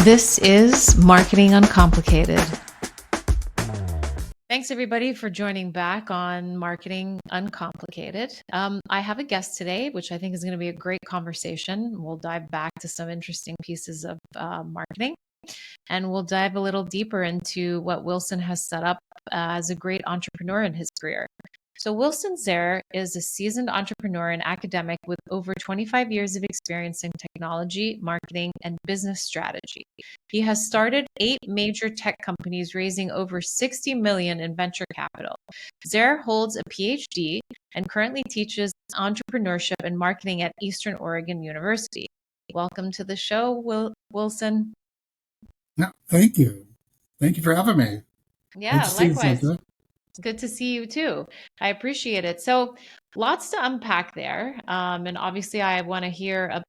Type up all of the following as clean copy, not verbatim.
This is Marketing Uncomplicated. Thanks, everybody, for joining back on Marketing Uncomplicated. I have a guest today, which I think is going to be a great conversation. We'll dive back to some interesting pieces of marketing, and we'll dive a little deeper into what Wilson has set up as a great entrepreneur in his career. So Wilson Zare is a seasoned entrepreneur and academic with over 25 years of experience in technology, marketing, and business strategy. He has started 8 major tech companies, raising over $60 million in venture capital. Zare holds a PhD and currently teaches entrepreneurship and marketing at Eastern Oregon University. Welcome to the show, Wilson. No, thank you. Thank you for having me. Yeah, likewise. Sandra. It's good to see you too. I appreciate it. So, lots to unpack there, and obviously, I want to hear,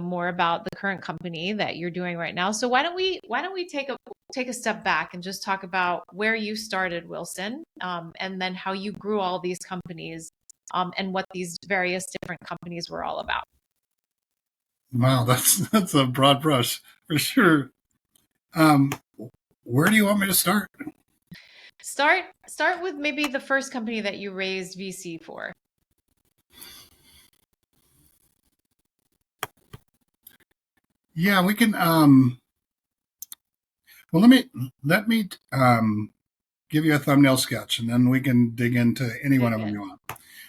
more about the current company that you're doing right now. So, why don't we take a step back and just talk about where you started, Wilson, and then how you grew all these companies, and what these various different companies were all about. Wow, that's a broad brush for sure. Um, where do you want me to start? Start with maybe the first company that you raised VC for. Yeah, we can. Well, let me give you a thumbnail sketch, and then we can dig into any one of them you want.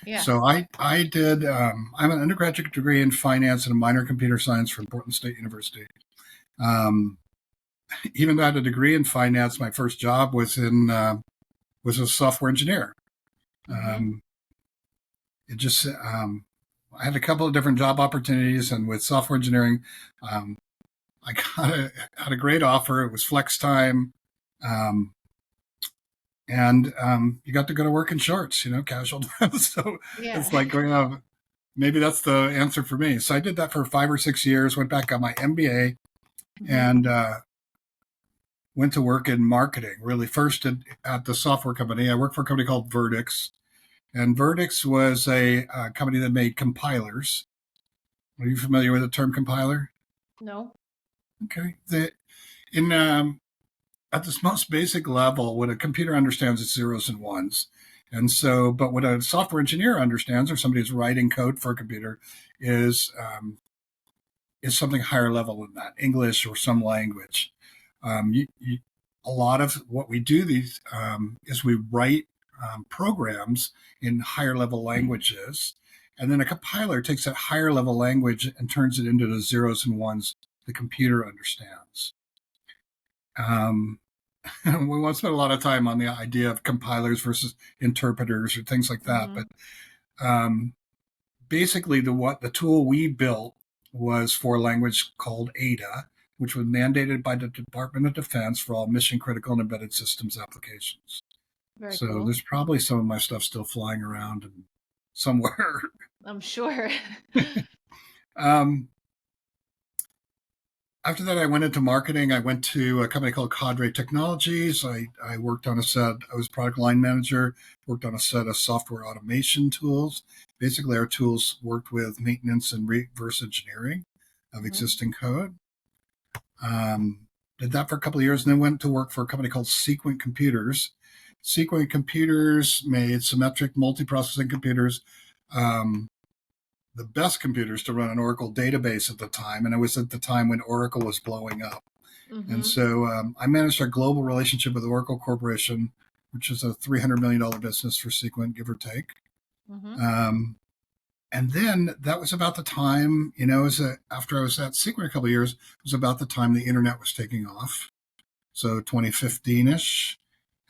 Yeah. So I did. I'm an undergraduate degree in finance and a minor in computer science from Portland State University. Um, Even though I had a degree in finance, my first job was was a software engineer. Mm-hmm. Um, it just I had a couple of different job opportunities, and with software engineering, um, I had a great offer. It was flex time, um, and you got to go to work in shorts, casual. So Yeah. it's like maybe that's the answer for me. So I did that for 5 or 6 years. Went back, got my MBA, Mm-hmm. and went to work in marketing. Really, first at the software company. I worked for a company called Verdix, and Verdix was a company that made compilers. Are you familiar with the term compiler? No. Okay. In At this most basic level, what a computer understands is zeros and ones. And so, but what a software engineer understands, or somebody who's writing code for a computer, is something higher level than that, English or some language. A lot of what we do is we write programs in higher level languages, and then a compiler takes that higher level language and turns it into the zeros and ones the computer understands. We won't spend a lot of time on the idea of compilers versus interpreters or things like that, Mm-hmm. but basically the tool we built was for a language called Ada, which was mandated by the Department of Defense for all mission critical and embedded systems applications. Very So cool. there's probably some of my stuff still flying around somewhere. I'm sure. um, After that, I went into marketing. I went to a company called Cadre Technologies. I worked on a set, I was product line manager, worked on a set of software automation tools. Basically, our tools worked with maintenance and reverse engineering of Mm-hmm. existing code. Did that for a couple of years and then went to work for a company called Sequent Computers. Sequent Computers made symmetric multiprocessing computers, um, the best computers to run an Oracle database at the time. And it was at the time when Oracle was blowing up. And Mm-hmm. so I managed our global relationship with Oracle Corporation, which is a $300 million business for Sequent, give or take. Mm-hmm. Um, and then that was about the time, after I was at Sequent a couple of years, it was about the time the internet was taking off. So 2015-ish.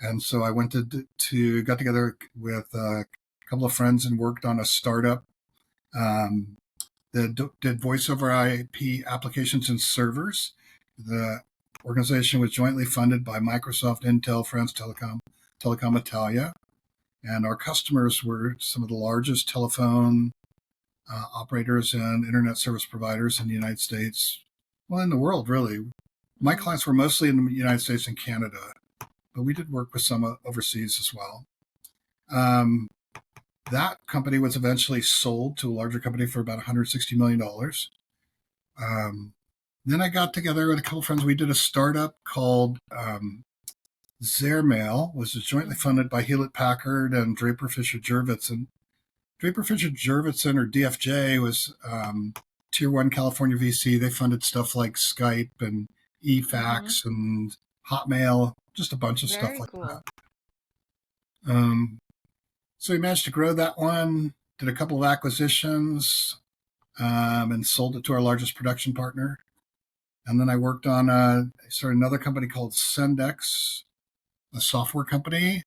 And so I went got together with a couple of friends and worked on a startup um, that did voice over IP applications and servers. The organization was jointly funded by Microsoft, Intel, France Telecom Italia, and our customers were some of the largest telephone operators and internet service providers in the United States, well, in the world, really. My Mm-hmm. clients were mostly in the United States and Canada, but we did work with some overseas as well. Um, that company was eventually sold to a larger company for about $160 million. Then I got together with a couple of friends. We did a startup called Zare Mail, which was jointly Mhm. funded by Hewlett Packard and Draper Fisher Jurvetson. Draper Fisher Jurvetson, or DFJ, was tier one California VC. They funded stuff like Skype and Mhm. eFax and Hotmail, just a bunch of stuff Very like cool. that. Um, so we managed to grow that one, did a couple of acquisitions, and sold it to our largest production partner. And then I worked on I started another company called Sendex, a software company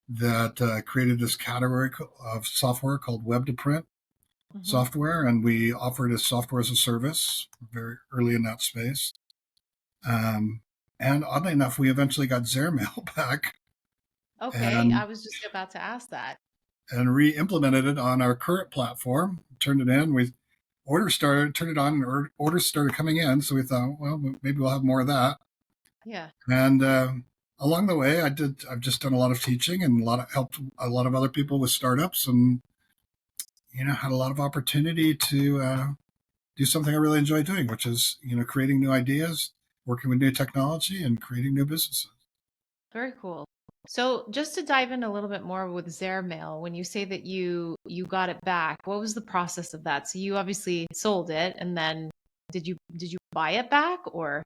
that created this category of software called web to print Mhm. software, and we offered as software as a service very early in that space. Um, and oddly enough, we eventually got Zare Mail back Okay, I and was just about to ask that. re-implemented it on our current platform. Turned it in. We orders started, turned it on, and orders started coming in. So we thought, well, maybe we'll have more of that. Yeah, And along the way, I've just done a lot of teaching and helped a lot of other people with startups, and had a lot of opportunity to do something I really enjoy doing, which is creating new ideas, working with new technology, and creating new businesses. very cool. So just to dive in a little bit more with Zare Mail, when you say that you got it back, what was the process of that? So you obviously sold it, and then did you buy it back or?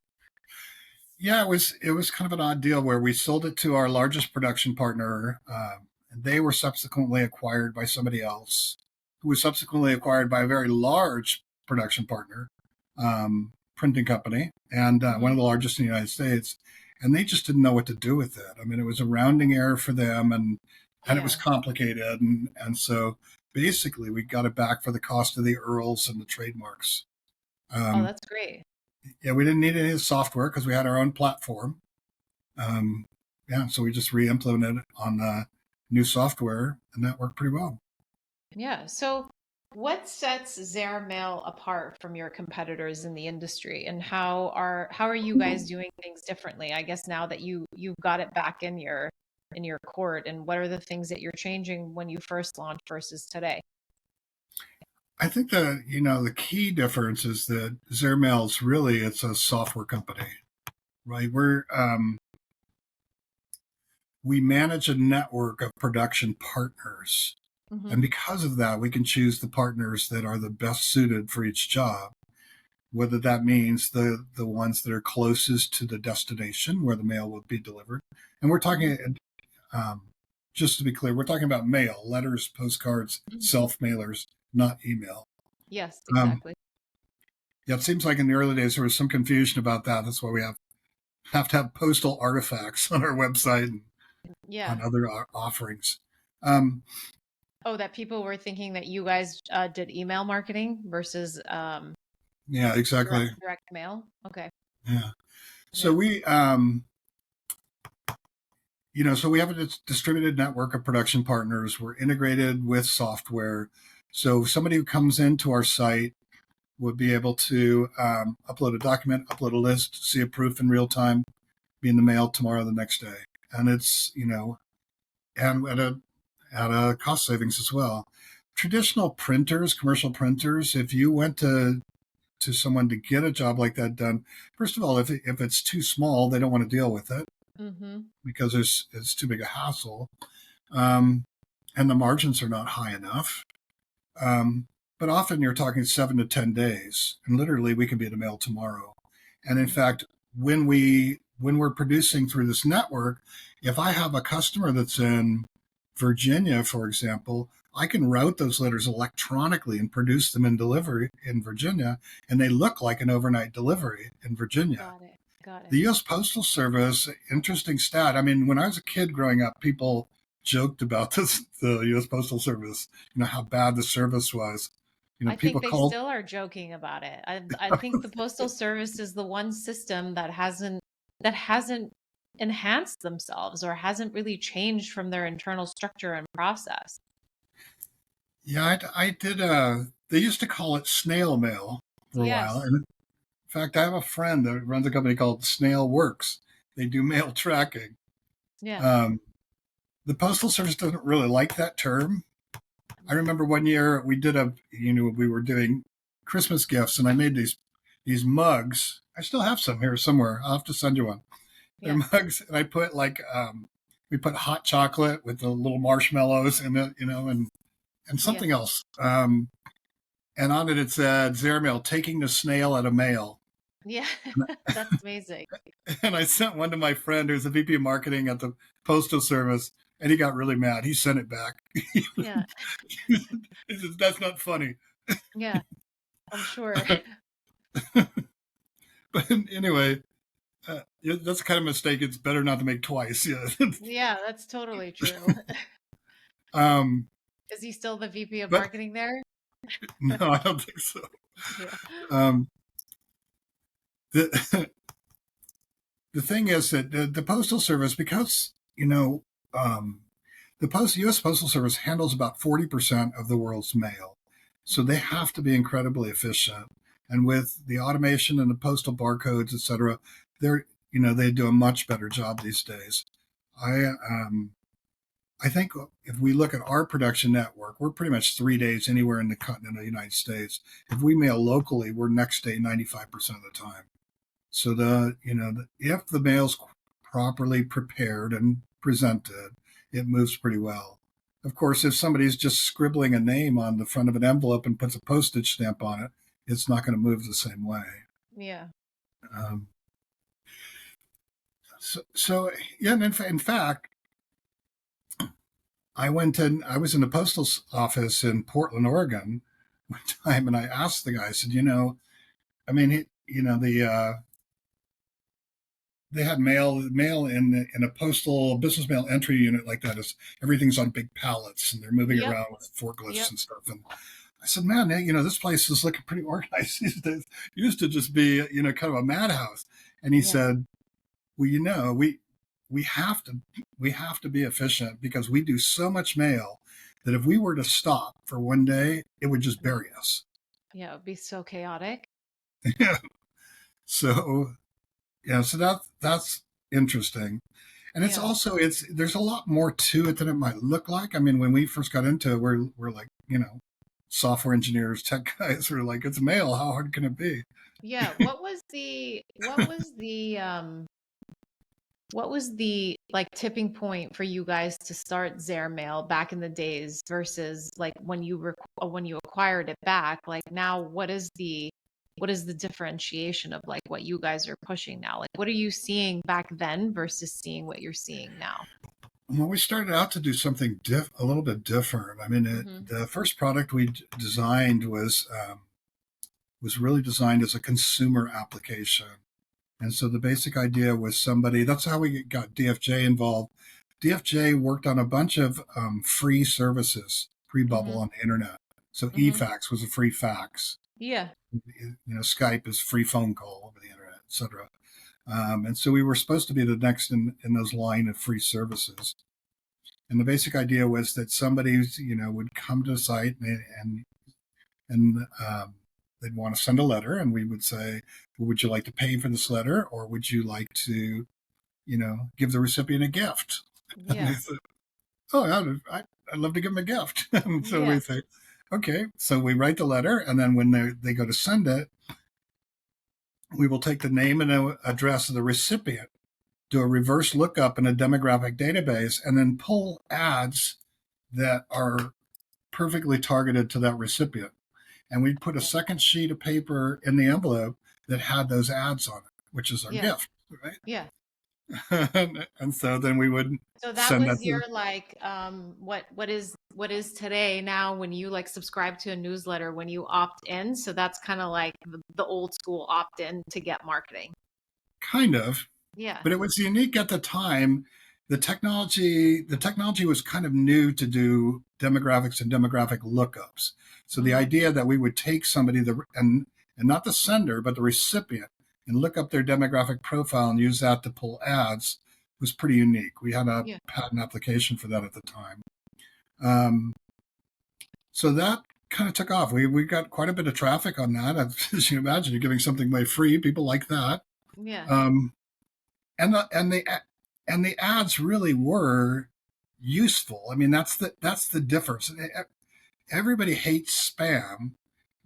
Yeah, it was kind of an odd deal where we sold it to our largest production partner, and they were subsequently acquired by somebody else, who was subsequently acquired by a very large production partner, printing company, and one Mhm. of the largest in the United States. And they just didn't know what to do with it. I mean, it was a rounding error for them, and it was Yeah. complicated, and so basically we got it back for the cost of the URLs and the trademarks. Oh, Um, that's great. yeah, we didn't need any software because we had our own platform. um, yeah, so we just re-implemented it on new software, and that worked pretty well. Yeah. So what sets Zare Mail apart from your competitors in the industry, and how are you guys doing things differently? I guess now that you've got it back in your court, and what are the things that you're changing when you first launched versus today? I think that the key difference is that Zairmail's really it's a software company, right? We manage a network of production partners, Hmm. and because of that, we can choose the partners that are the best suited for each job. Whether that means the ones that are closest to the destination where the mail will be delivered, and we're Hmm. talking Um, just to be clear, we're talking about mail, letters, postcards, self mailers, not email. Yes, Um, exactly. yeah, it seems like in the early days there was some confusion about that. That's why we have to have postal artifacts on our website and on Yeah. other offerings. Um, Oh, that people were thinking that you guys did email marketing versus yeah, direct exactly. direct mail. Okay. Yeah. So Yeah. we have a distributed network of production partners. We're integrated with software. So somebody who comes into our site would be able to upload a document, upload a list, see a proof in real time, be in the mail tomorrow, the next day, and it's and at a cost savings as well. Traditional printers, commercial printers, if you went to someone to get a job like that done, first of all, if it's too small, they don't want to deal with it Hmm. because it's too big a hassle, um, and the margins are not high enough. Um, but often you're talking 7 to 10 days, and literally we can be in the mail tomorrow. And in fact, when we're producing through this network, if I have a customer that's in Virginia, for example, I can route those letters electronically and produce them in delivery in Virginia, and they look like an overnight delivery in Virginia. Got it. Got it. The U.S. Postal Service, interesting stat. I mean, when I was a kid growing up, people joked about the U.S. Postal Service, how bad the service was. I People think they called. still are joking about it. I think the Postal Service is the one system that hasn't enhanced themselves or hasn't really changed from their internal structure and process. Yeah, I did. They used to call it snail mail for a while, Yes. and in fact, I have a friend that runs a company called Snail Works. They do mail tracking. Yeah. Um, the Postal Service doesn't really like that term. I remember one year we did we were doing Christmas gifts, and I made these these mugs. I still have some here somewhere. I'll have to send you one. They're Yeah. mugs, and I put like we put hot chocolate with the little marshmallows in it, and Yeah. something else. And on it said Zare Mail, taking the snail out of mail. Yeah. That's amazing. And I sent one to my friend who's the VP of marketing at the Postal Service, and he got really mad. He sent it back. Yeah. He says, "That's not funny." Yeah. I'm sure. But anyway, that's the kind of mistake it's better not to make twice. Yeah. Yeah, that's totally true. um, Is he still the VP of but marketing there? no, I don't think so. Yeah. Um, the the thing is that the Postal Service, because um, the U.S. Postal Service handles about 40% of the world's mail, so they have to be incredibly efficient. And with the automation and the postal barcodes, et cetera, they do a much better job these days. I I think if we look at our production network, we're pretty much 3 days anywhere in the continental United States. If we mail locally, we're next day 95% of the time. So if the mail's properly prepared and presented, it moves pretty well. Of course, if somebody's just scribbling a name on the front of an envelope and puts a postage stamp on it, it's not going to move the same way. Yeah. Um, so yeah, and in fact, I was in the postal office in Portland, Oregon, one time, and I asked the guy. I said, I mean, they had mail in a postal business mail entry unit like that. Is everything's on big pallets and they're moving Yep. around with forklifts Yep. and stuff. And I said, man, this place is looking pretty organized these days. It used to just be, kind of a madhouse. And he Yeah. said, well, we have to be efficient because we do so much mail that if we were to stop for one day, it would just bury us. Yeah. It would be so chaotic. So so that's interesting. And Yeah. there's a lot more to it than it might look like. I mean, when we first got into it, we're like, software engineers, tech guys. We're like, it's mail. How hard can it be? Yeah. What was the like tipping point for you guys to start Zare Mail back in the days versus like when you acquired it back? Like now, what is the differentiation of like what you guys are pushing now? Like what are you seeing back then versus seeing what you're seeing now? Well, we started out to do something a little bit different. I mean, Hmm. the first product we designed was really designed as a consumer application. And so the basic idea was that's how we got DFJ involved. DFJ worked on a bunch of free services, pre-bubble Hmm. on the internet. So Hmm. eFax was a free fax. Yeah. Skype is free phone call over the internet, et cetera. And so we were supposed to be the next in those line of free services. And the basic idea was that somebody, would come to the site and they'd want to send a letter, and we would say, well, would you like to pay for this letter, or would you like to, give the recipient a gift? And they Yeah. said, oh, I'd love to give them a gift. And so Yeah. we say, okay. So we write the letter, and then when they go to send it, we will take the name and address of the recipient, do a reverse lookup in a demographic database, and then pull ads that are perfectly targeted to that recipient. And we'd put a Yeah. second sheet of paper in the envelope that had those ads on it, which is our Yeah. gift, right? Yeah. And so then we would So that send was that your to like what is today now when you like subscribe to a newsletter when you opt in. So that's kind of like the old school opt in to get marketing. kind of, Yeah. but it was unique at the time. The technology was kind of new to do demographics and demographic lookups. So the Hmm. idea that we would take somebody and not the sender but the recipient and look up their demographic profile and use that to pull ads was pretty unique. We had a Yeah. patent application for that at the time. Um, so that kind of took off. We got quite a bit of traffic on that. As you imagine, you're giving something away free. People like that. Yeah. Um, and the ads really were useful. I mean, that's the difference. Everybody hates spam,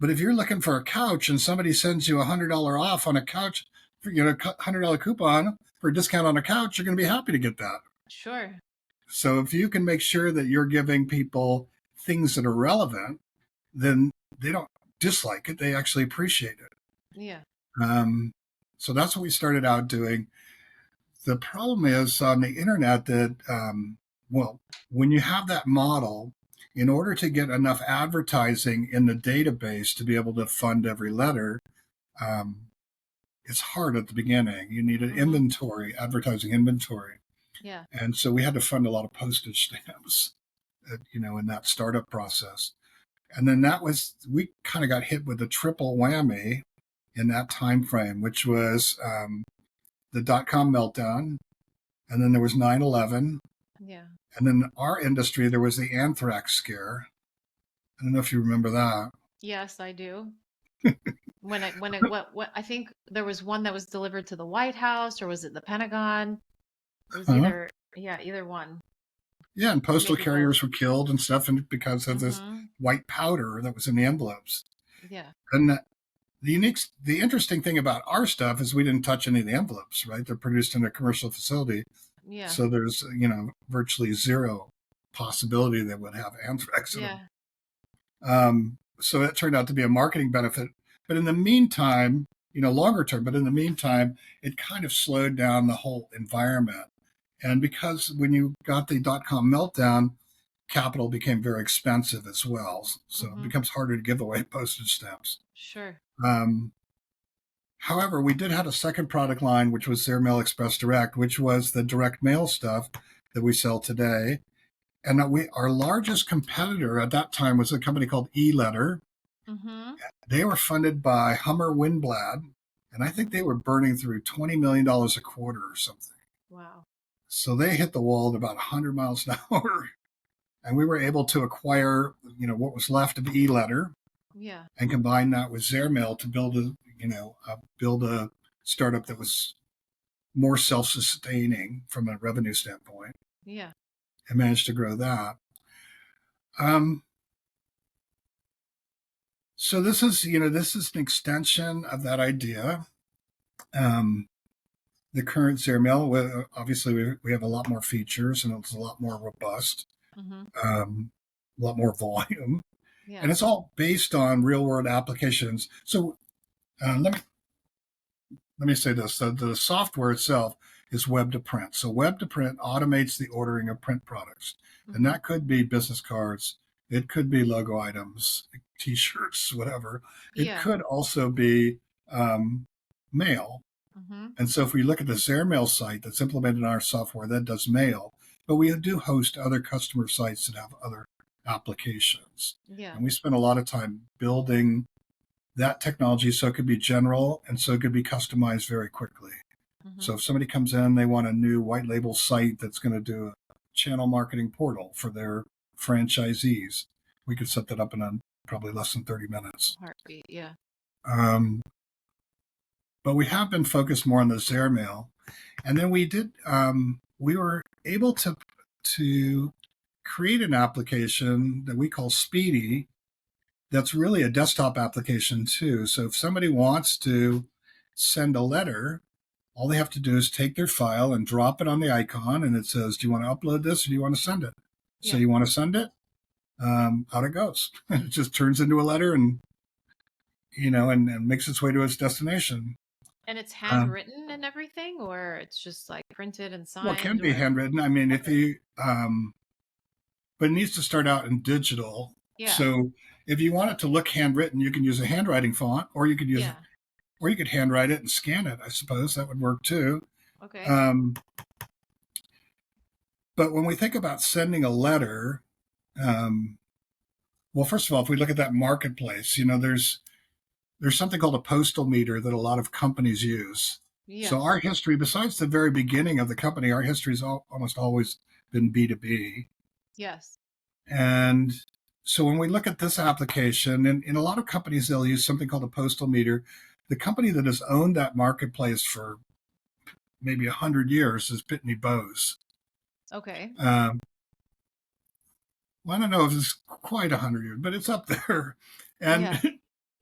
But if you're looking for a couch and somebody sends you $100 off on a couch, $100 coupon for a discount on a couch, you're going to be happy to get that. Sure. So if you can make sure that you're giving people things that are relevant, then they don't dislike it; they actually appreciate it. Yeah. Um, so that's what we started out doing. The problem is on the internet that, well, when you have that model, in order to get enough advertising in the database to be able to fund every letter, um, it's hard at the beginning. You need an Mm-hmm. inventory, advertising inventory. Yeah. And so we had to fund a lot of postage stamps, in that startup process. And then we kind of got hit with a triple whammy in that time frame, which was the dot-com meltdown, and then there was 9/11, Yeah. and then in our industry there was the anthrax scare. I don't know if you remember that. Yes, I do. What I think there was one that was delivered to the White House, or was it the Pentagon? It was Huh? either one, Yeah, and or postal maybe both. carriers were killed and stuff, and because of this Mm-hmm. white powder that was in the envelopes. Yeah. And the interesting thing about our stuff is we didn't touch any of the envelopes, right? They're produced in a commercial facility, Yeah. so there's virtually zero possibility that would have anthrax in them. Yeah. So it turned out to be a marketing benefit. But in the meantime, longer term, but in the meantime, it kind of slowed down the whole environment. And because when you got the dot-com meltdown, capital became very expensive as well. So it Mm-hmm. becomes harder to give away postage stamps. Sure. Um, However, we did have a second product line, which was Zare Mail Express Direct, which was the direct mail stuff that we sell today. And our largest competitor at that time was a company called eLetter. Mm-hmm. They were funded by Hummer Windblad, and I think Mm-hmm. they were burning through $20 million a quarter or something. Wow. So they hit the wall at about 100 miles an hour. And we were able to acquire, what was left of eLetter Yeah. and combine that with Zare Mail to build a startup that was more self-sustaining from a revenue standpoint, Yeah. and managed to grow that. Um, so this is an extension of that idea. Um, the current Zare Mail, obviously, we have a lot more features and it's a lot more robust, Mm-hmm. a lot more volume, Yeah. and it's all based on real world applications. So let me say this: the software itself is web to print. So web to print automates the ordering of print products, and Mm-hmm. that could be business cards, it could be logo items, T-shirts, whatever. It Yeah. could also be mail. Mm-hmm. And so if we look at the Zairmail site that's implemented in our software, that does mail, but we do host other customer sites that have other applications. Yeah. And we spend a lot of time building that technology so it could be general and so it could be customized very quickly. Mm-hmm. So if somebody comes in, they want a new white label site that's going to do a channel marketing portal for their franchisees, we could set that up in probably less than 30 minutes. Heartbeat. Yeah. Um, but we have been focused more on the Zairmail. And then we were able to create an application that we call Speedy that's really a desktop application too. So if somebody wants to send a letter, all they have to do is take their file and drop it on the icon, and it says, "Do you want to upload this, or do you want to send it?" So Yeah. you want to send it, out it goes. It just turns into a letter, and and makes its way to its destination. And it's Um, handwritten and everything, or it's just like printed and well, it can signed, be or handwritten. I mean, if okay. you, but it needs to start out in digital. Yeah. So if you want it to look handwritten, you can use a handwriting font, or Yeah. you could handwrite it and scan it. I suppose that would work too. Okay. Um, but when we think about sending a letter, um, well, first of all, if we look at that marketplace, there's something called a postal meter that a lot of companies use. So Yes. our history, besides the very beginning of the company, our history has almost always been B2B. Yes. And so when we look at this application, in a lot of companies, they'll use something called a postal meter. The company that has owned that marketplace for maybe 100 years is Pitney Bowes. Okay. Um, well, I don't know if it's quite 100 years, but it's up there. And Yeah.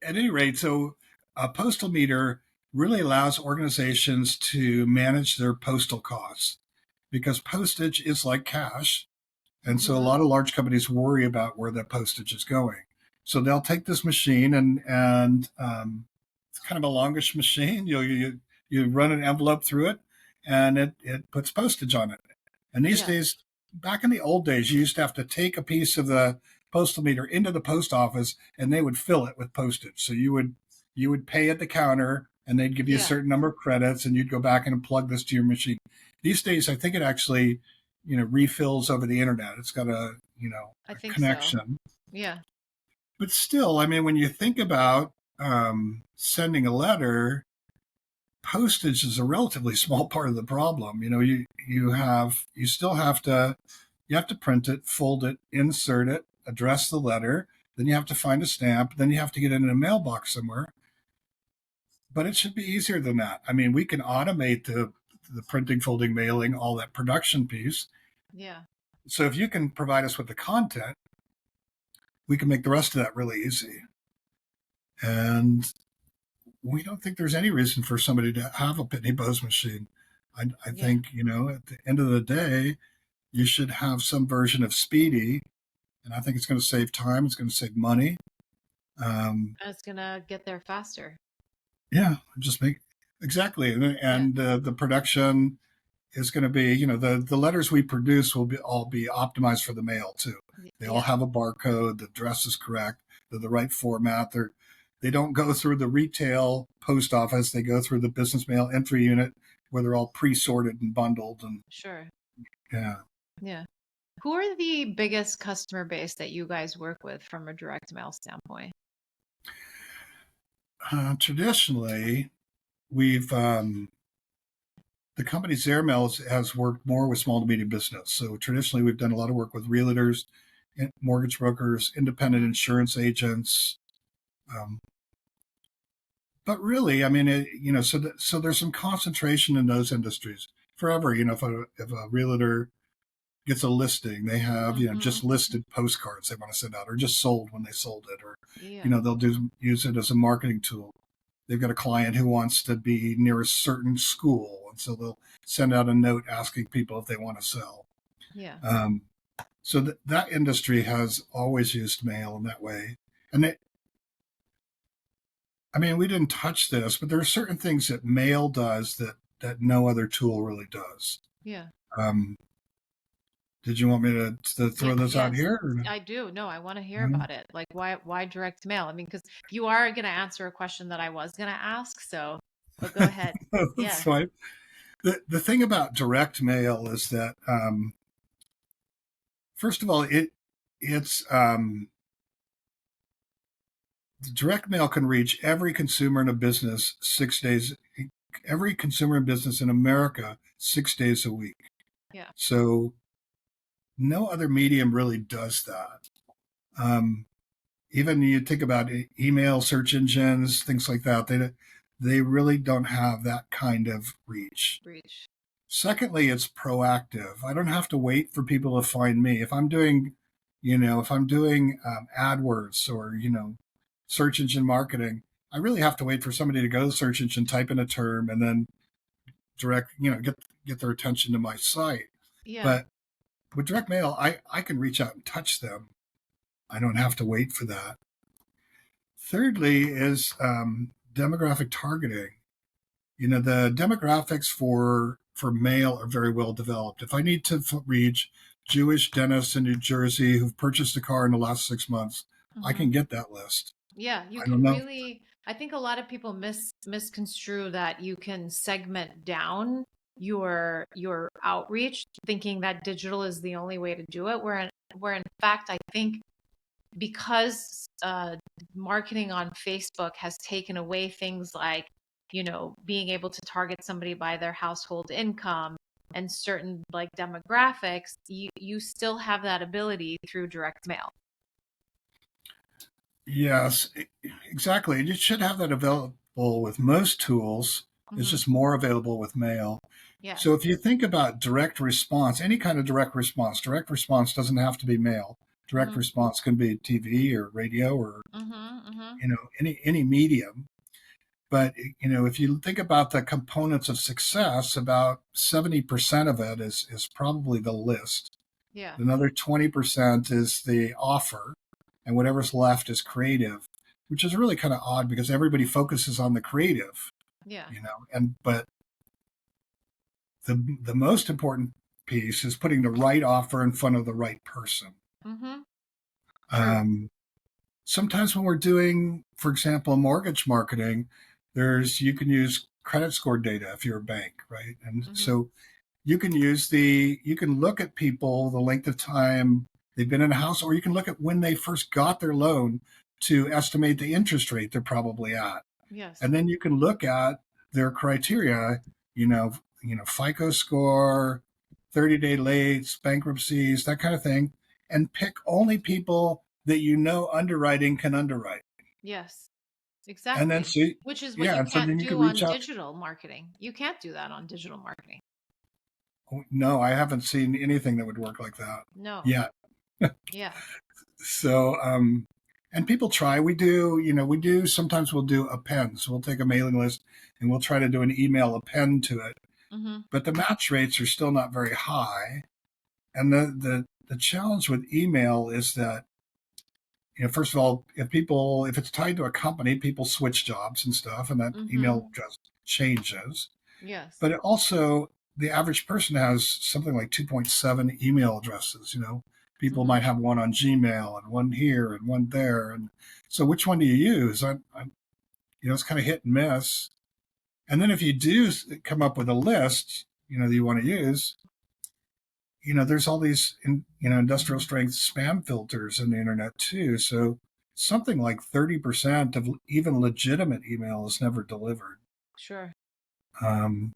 at any rate, so a postal meter really allows organizations to manage their postal costs because postage is like cash. And so a Mm-hmm. lot of large companies worry about where that postage is going. So they'll take this machine and it's kind of a longish machine. You run an envelope through it, and it puts postage on it. And these Yeah. days, back in the old days, you used to have to take a piece of the postal meter into the post office, and they would fill it with postage. So you would pay at the counter, and they'd give you a Yeah. certain number of credits, and you'd go back and plug this to your machine. These days, I think it actually refills over the internet. It's got I a think so. connection. Yeah. But still, I mean, when you think about sending a letter, postage is a relatively small part of the problem. You still have to print it, fold it, insert it, address the letter. Then you have to find a stamp. Then you have to get it in a mailbox somewhere. But it should be easier than that. I mean, we can automate the printing, folding, mailing, all that production piece. Yeah. So if you can provide us with the content, we can make the rest of that really easy. And we don't think there's any reason for somebody to have a Pitney Bowes machine. I Yeah. think, at the end of the day, you should have some version of Speedy. And I think it's going to save time, it's going to save money. Um, And it's gonna get there faster. yeah, just make exactly. Yeah. And the production is going to be, the letters we produce will be all be optimized for the mail too. They all Yeah. have a barcode. The address is correct. They're the right format. They don't go through the retail post office. They go through the business mail entry unit where they're all pre-sorted and bundled. And Sure. yeah, Yeah. Who are the biggest customer base that you guys work with from a direct mail standpoint? traditionally we've the company Zare Mail has worked more with small to medium business. So traditionally we've done a lot of work with realtors, mortgage brokers, independent Hmm. insurance agents. Um, but really, I mean, so there's some concentration in those industries. Forever, if a realtor gets a listing, they have Hmm. just listed postcards they want to send out, or just sold when they sold it, or Yeah. they'll use it as a marketing tool. They've got a client who wants to be near a certain school, and so they'll send out a note asking people if they want to sell. Yeah. Um, so that industry has always used mail in that way, and I mean, we didn't touch this, but there are certain things that mail does that no other tool really does. Yeah. Um, did you want me to Yeah. throw those out Yes, here? Or I do. No, I want to hear no? about it. Like why direct mail? I mean, because you are going to answer a question that I was going to ask. So, but go ahead. That's Yeah. fine. The thing about direct mail is that first of all, it's direct mail can reach every consumer in a business 6 days. Every consumer in business in America 6 days a week. Yeah. So no other medium really does that. Um, Even you think about email, search engines, things like that. They really don't have that kind of reach. Breach. Secondly, it's proactive. I don't have to wait for people to find me. If I'm doing AdWords or search engine marketing, I really have to wait for somebody to go to the search engine, type in a term, and then direct get their attention to my site. Yeah. But with direct mail, I can reach out and touch them. I don't have to wait for that. Thirdly, is demographic targeting. The demographics for mail are very well developed. If I need to reach Jewish dentists in New Jersey who've purchased a car in the last 6 months, I Hmm. can get that list. Yeah, you I don't can know. really, I think a lot of people misconstrue that you can segment down your outreach, thinking that digital is the only way to do it, where in fact I think because marketing on Facebook has taken away things like, being able to target somebody by their household income and certain like demographics, you still have that ability through direct mail. Yes, exactly. You should have that available with most tools. It's Hmm. just more available with mail. Yes. So if you think about direct response, any kind of direct response doesn't have to be mail. Direct Mm-hmm. response can be TV or radio or, Mm-hmm. Mm-hmm. any medium. But, if you think about the components of success, about 70% of it is probably the list. Yeah. Another 20% is the offer, and whatever's left is creative, which is really kind of odd because everybody focuses on the creative, Yeah. but the most important piece is putting the right offer in front of the right person. Mm-hmm. True. Um, Sometimes when we're doing, for example, mortgage marketing, you can use credit score data if you're a bank, right? And Mm-hmm. so you can look at people, the length of time they've been in a house, or you can look at when they first got their loan to estimate the interest rate they're probably at. Yes. And then you can look at their criteria, FICO score, 30-day lates, bankruptcies, that kind of thing, and pick only people that underwriting can underwrite. Yes. And then Exactly. so Which is what yeah, you and so then can't you can do reach on out. digital marketing. You can't do that on digital marketing. No, I haven't seen anything that would work like that No. yet. Yeah. So, and people try. Sometimes we'll do appends. We'll take a mailing list and we'll try to do an email append to it. Mm-hmm. But the match rates are still not very high. And the challenge with email is that, first of all, if it's tied to a company, people switch jobs and stuff, and that email Mm-hmm. just changes. Yes. But it also, the average person has something like 2.7 email addresses. People Mm-hmm. might have one on Gmail and one here and one there. And so which one do you use? It's kind of hit and miss. And then if you do come up with a list, that you want to use, there's all these, industrial strength spam filters in the internet too. So something like 30% of even legitimate email is never delivered. Sure. Um,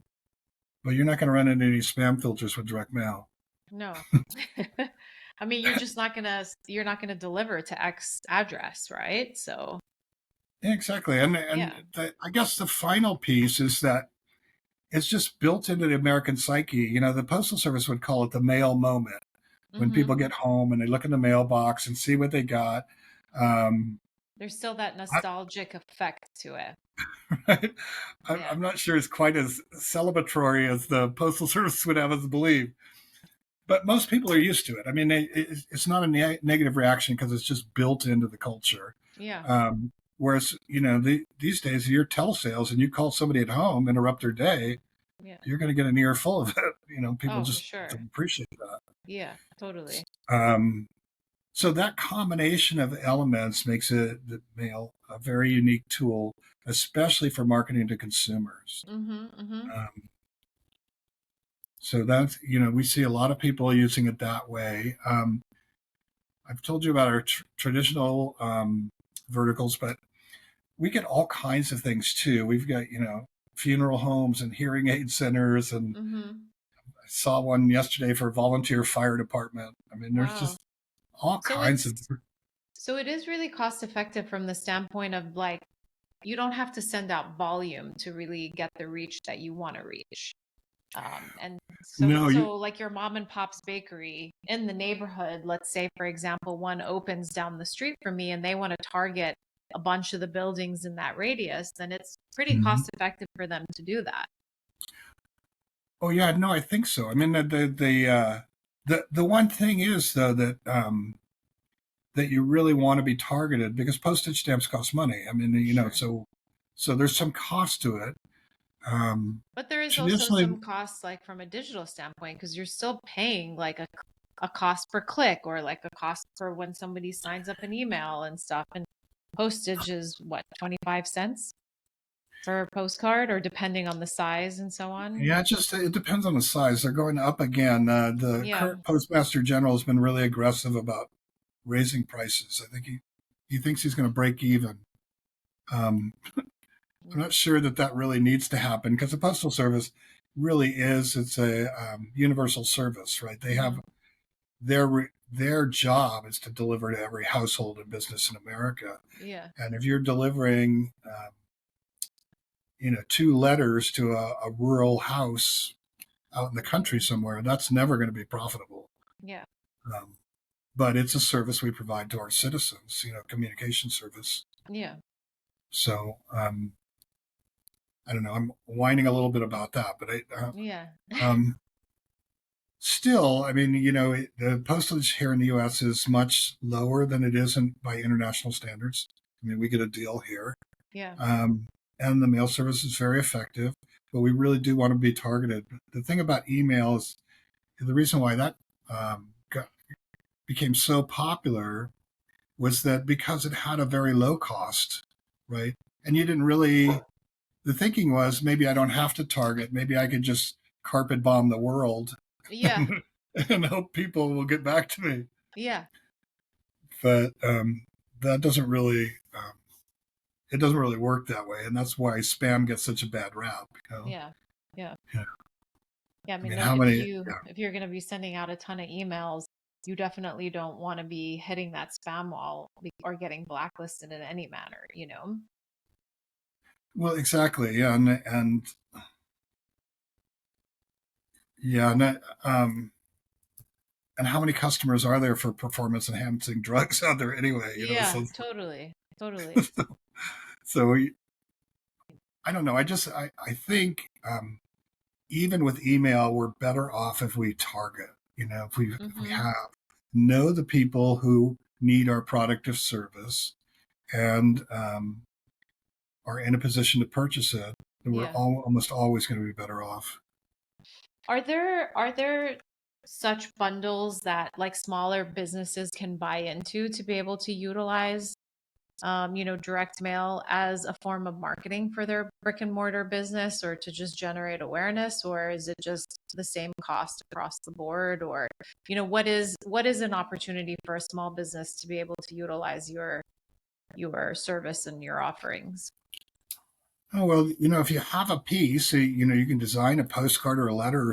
but you're not going to run into any spam filters with direct mail. No. I mean, you're not gonna deliver to X address, right? So, Yeah, exactly. And yeah. I guess the final piece is that it's just built into the American psyche. The Postal Service would call it the mail moment when Mm-hmm. people get home and they look in the mailbox and see what they got. Um, There's still that I, nostalgic effect to it. right? Yeah. I'm not sure it's quite as celebratory as the Postal Service would have us believe, but most people are used to it. I mean, it's not a negative reaction because it's just built into the culture. Yeah. Whereas, these days, you're telesales and you call somebody at home, interrupt their day, Yeah. you're going to get an ear full of it. People Oh, for just sure. don't appreciate that. Yeah, totally. Um, so that combination of elements makes the mail a very unique tool, especially for marketing to consumers. Mm-hmm. Mm-hmm. Um, so that's, we see a lot of people using it that way. I've told you about our traditional verticals, but we get all kinds of things too. We've got, funeral homes and hearing aid centers. And Mm-hmm. I saw one yesterday for a volunteer fire department. I mean, there's Wow. just all So kinds of. it is really cost effective from the standpoint of like you don't have to send out volume to really get the reach that you want to reach. And No, so like your mom and pop's bakery in the neighborhood, let's say for example, one opens down the street from me and they want to target a bunch of the buildings in that radius, then it's pretty Mhm. cost effective for them to do that. Oh yeah, no, I think so. I mean, the one thing is though that you really want to be targeted because postage stamps cost money. I mean, Sure. so there's some cost to it. But there is also Traditionally, some costs like from a digital standpoint because you're still paying like a cost per click or like a cost for when somebody signs up an email and stuff. And postage is what, 25 cents for a postcard or depending on the size and so on. yeah, it depends on the size. They're going up again. The Yeah. current Postmaster General has been really aggressive about raising prices. I think he thinks he's going to break even. Um, I'm not sure that really needs to happen because the Postal Service really it's a universal service, right? They Mm-hmm. have their job is to deliver to every household and business in America. Yeah. And if you're delivering, two letters to a rural house out in the country somewhere, that's never going to be profitable. Yeah. Um, but it's a service we provide to our citizens, communication service. Yeah. So I don't know. I'm whining a little bit about that, but Yeah. um, still, I mean, the postage here in the U.S. is much lower than it is by international standards. I mean, we get a deal here, Yeah. um, and the mail service is very effective. But we really do want to be targeted. The thing about email is the reason why that became so popular was that because it had a very low cost, right? And you didn't really. The thinking was maybe I don't have to target. Maybe I could just carpet bomb the world Yeah. and hope people will get back to me. Yeah. But that doesn't really it doesn't really work that way, and that's why spam gets such a bad rap. Yeah. Yeah. Yeah. Yeah. I I mean, mean, no, how many? Yeah. if you're going to be sending out a ton of emails, you definitely don't want to be hitting that spam wall or getting blacklisted in any manner, you know? Well, exactly. Yeah, and yeah, and how many customers are there for performance enhancing drugs out there anyway? Yeah, So totally. Totally. so I don't know. I think even with email, we're better off if we target. If we Mm-hmm. have know the people who need our product or service and are in a position to purchase it, then we're Yeah. almost always going to be better off. Are there such bundles that like smaller businesses can buy into to be able to utilize direct mail as a form of marketing for their brick and mortar business or to just generate awareness, or is it just the same cost across the board? Or, what is an opportunity for a small business to be able to utilize your service and your offerings? Oh, well, if you have a piece, you can design a postcard or a letter,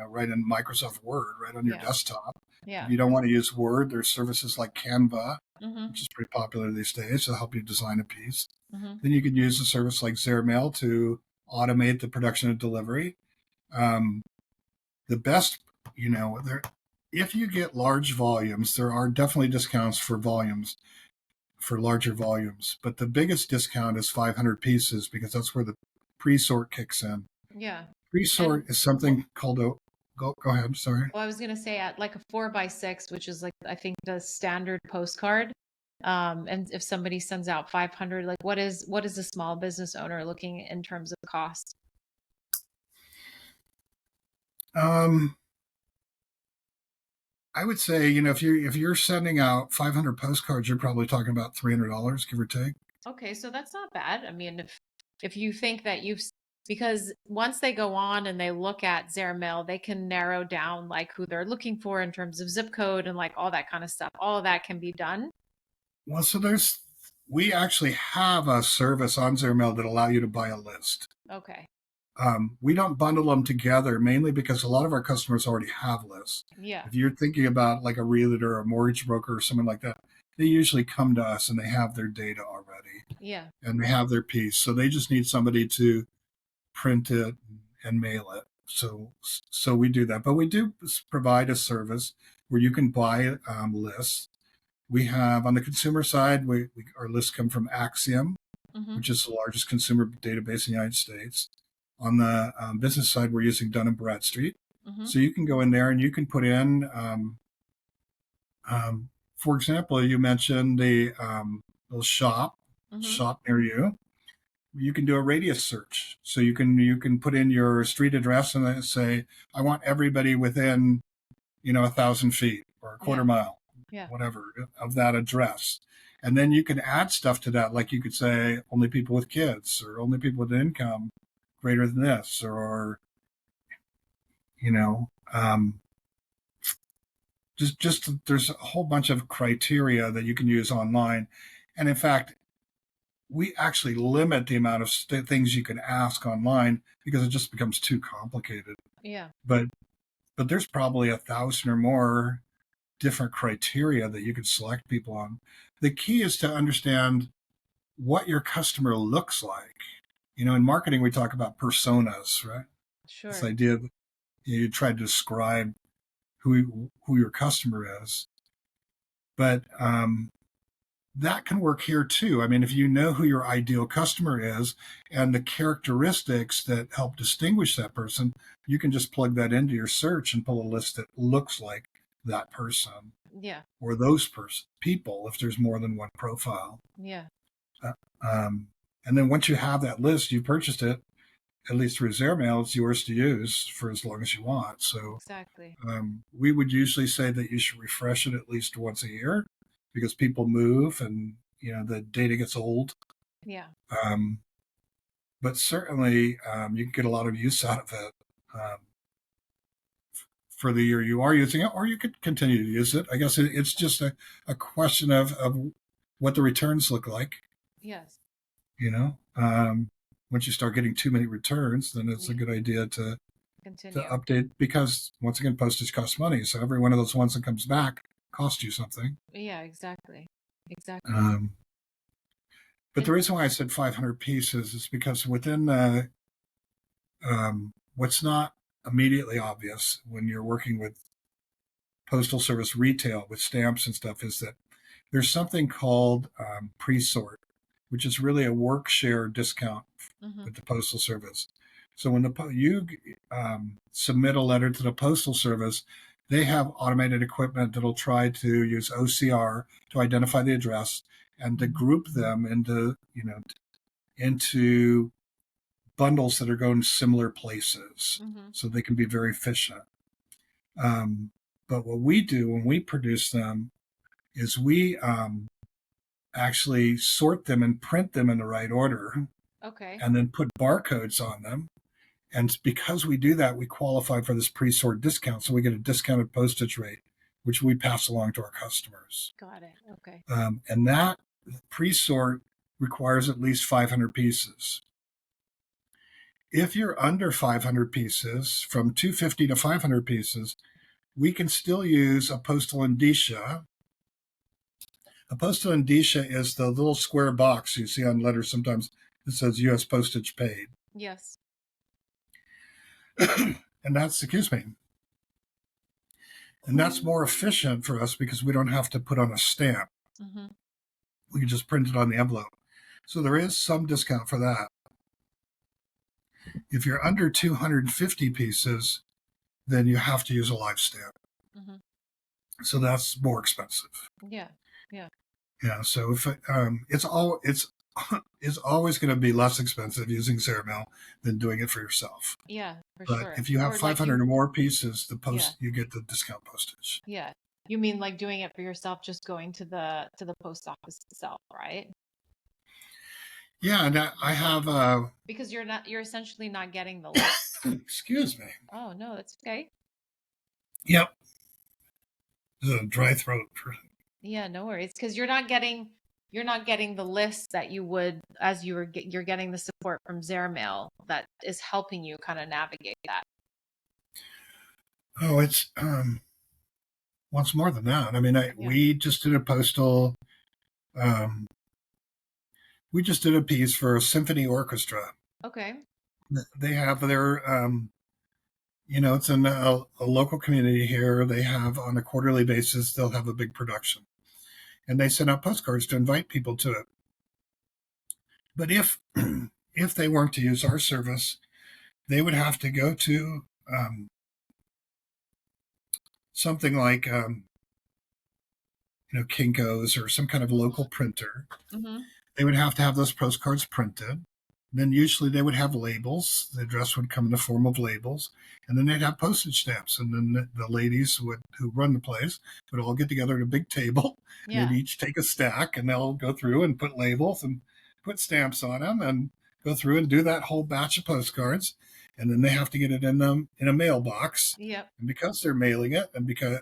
right in Microsoft Word, right on your Yeah. desktop. If Yeah. you don't want to use Word, there's services like Canva, Mm-hmm. which is pretty popular these days to help you design a piece. Mm-hmm. Then you could use a service like Zare Mail to automate the production and delivery. Um, the best, there, if you get large volumes, there are definitely discounts for larger volumes. But the biggest discount is 500 pieces because that's where the pre-sort kicks in. Yeah. And Pre-sort is something called a. Go ahead. Sorry. well, I was gonna say at like a 4x6, which is like I think the standard postcard. And if somebody sends out 500, like what is a small business owner looking in terms of cost? Um, I would say, if you're sending out 500 postcards, you're probably talking about $300, give or take. Okay, so that's not bad. I mean, if you think that because once they go on and they look at Zare Mail, they can narrow down like who they're looking for in terms of zip code and like all that kind of stuff. All of that can be done. Well, so we actually have a service on Zairmail that allow you to buy a list. Okay. We don't bundle them together mainly because a lot of our customers already have lists. Yeah. If you're thinking about like a realtor or a mortgage broker or someone like that, they usually come to us and they have their data already Yeah. and they have their piece. So they just need somebody to print it and mail it. So we do that, but we do provide a service where you can buy lists. We have on the consumer side, our lists come from Axiom, Mm-hmm. which is the largest consumer database in the United States. On the business side, we're using Dun& and Bradstreet. Mm-hmm. So you can go in there and you can put in, for example, you mentioned the little Mm-hmm. shop near you. You can do a radius search. So you can put in your street address and then say, I want everybody within 1,000 feet or a quarter Yeah. mile, Yeah. whatever, of that address. And then you can add stuff to that, like you could say only people with kids or only people with an income greater than this, or you know, um, just there's a whole bunch of criteria that you can use online, and in fact, we actually limit the amount of things you can ask online because it just becomes too complicated. Yeah. But there's probably 1,000 or more different criteria that you could select people on. The key is to understand what your customer looks like. In marketing, we talk about personas, right? This Sure. idea that you try to describe who your customer is. But that can work here too. I mean, if you know who your ideal customer is and the characteristics that help distinguish that person, you can just plug that into your search and pull a list that looks like that person Yeah. or those people if there's more than one profile. Yeah. Uh, um, and then once you have that list, you purchased it, at least through Zare Mail, it's yours to use for as long as you want. So Exactly. we would usually say that you should refresh it at least once a year because people move and the data gets old. Yeah. Um, but certainly you can get a lot of use out of it for the year you are using it, or you could continue to use it. I guess it's just a question of what the returns look like. Yes. Once you start getting too many returns, then it's a We good idea to continue. update because once again, postage costs money. So every one of those ones that comes back costs you something. Yeah, exactly. Exactly. Um, but the And reason why I said 500 pieces is because within what's not immediately obvious when you're working with postal service retail with stamps and stuff is that there's something called pre-sort, which is really a work share discount mm-hmm. with the postal service. So when you submit a letter to the postal service, they have automated equipment that'll try to use OCR to identify the address and to group them into bundles that are going to similar places, Mm-hmm. so they can be very efficient. But what we do when we produce them is we actually sort them and print them in the right order Okay. and then put barcodes on them. And because we do that, we qualify for this pre-sort discount. So we get a discounted postage rate, which we pass along to our customers. Got it. Okay. And that pre-sort requires at least 500 pieces. If you're under 500 pieces, from 250 to 500 pieces, we can still use a postal indicia. A postal indicia is the little square box you see on letters sometimes that says U.S. postage paid. Yes. And that's, excuse me, and that's more efficient for us because we don't have to put on a stamp. Mm-hmm. We can just print it on the envelope. So there is some discount for that. If you're under 250 pieces, then you have to use a live stamp. Mm-hmm. So that's more expensive. Yeah. Yeah. Yeah. So if it's always going to be less expensive using Zare Mail than doing it for yourself. Yeah, for But sure. if you have Or like 500 or more pieces, yeah. you get the discount postage. Yeah. You mean like doing it for yourself, just going to the post office itself, right? Yeah, and I have Because you're essentially not getting the list. excuse me. Oh no, that's okay. Yep, this is a dry throat. Yeah, no worries. Because you're not getting the list that you would as you're getting the support from Zare Mail that is helping you kind of navigate that. Oh, it's well, it's more than that. I mean, Yeah. we just did a postal. Um, we just did a piece for a symphony orchestra. Okay. They have their, it's in a local community here. They have on a quarterly basis, they'll have a big production, and they send out postcards to invite people to it. But if they weren't to use our service, they would have to go to something like Kinko's or some kind of local printer. Mm-hmm. They would have to have those postcards printed. Then usually they would have labels. The address would come in the form of labels, and then they'd have postage stamps. And then the ladies who run the place would all get together at a big table. And Yeah. they'd each take a stack, and they'll go through and put labels and put stamps on them, and go through and do that whole batch of postcards. And then they have to get it in a mailbox. Yep. And because they're mailing it, and because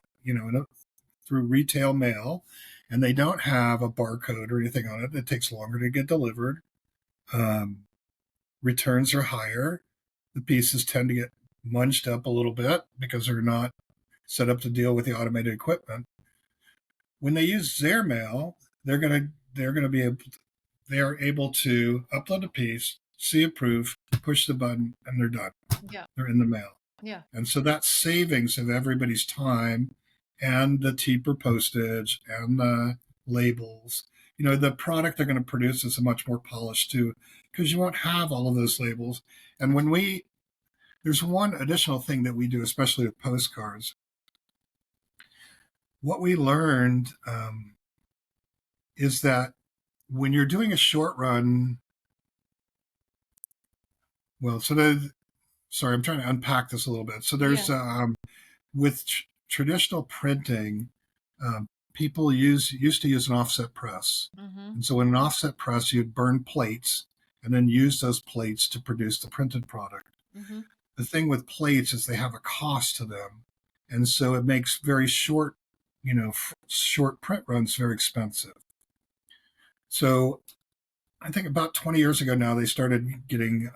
through retail mail, and they don't have a barcode or anything on it, it takes longer to get delivered. Returns are higher. The pieces tend to get munched up a little bit because they're not set up to deal with the automated equipment. When they use Zare Mail, they're able to upload a piece, see approve, push the button, and they're done. Yeah. They're in the mail. Yeah. And so that savings of everybody's time and the cheaper postage and the labels. The product they're going to produce is a much more polished too, because you won't have all of those labels. And there's one additional thing that we do, especially with postcards. What we learned is that when you're doing a short run, well, sorry, I'm trying to unpack this a little bit. So there's with traditional printing, people used to use an offset press. Mm-hmm. And so in an offset press, you'd burn plates and then use those plates to produce the printed product. Mm-hmm. The thing with plates is they have a cost to them. And so it makes very short, short print runs very expensive. So I think about 20 years ago now, they started getting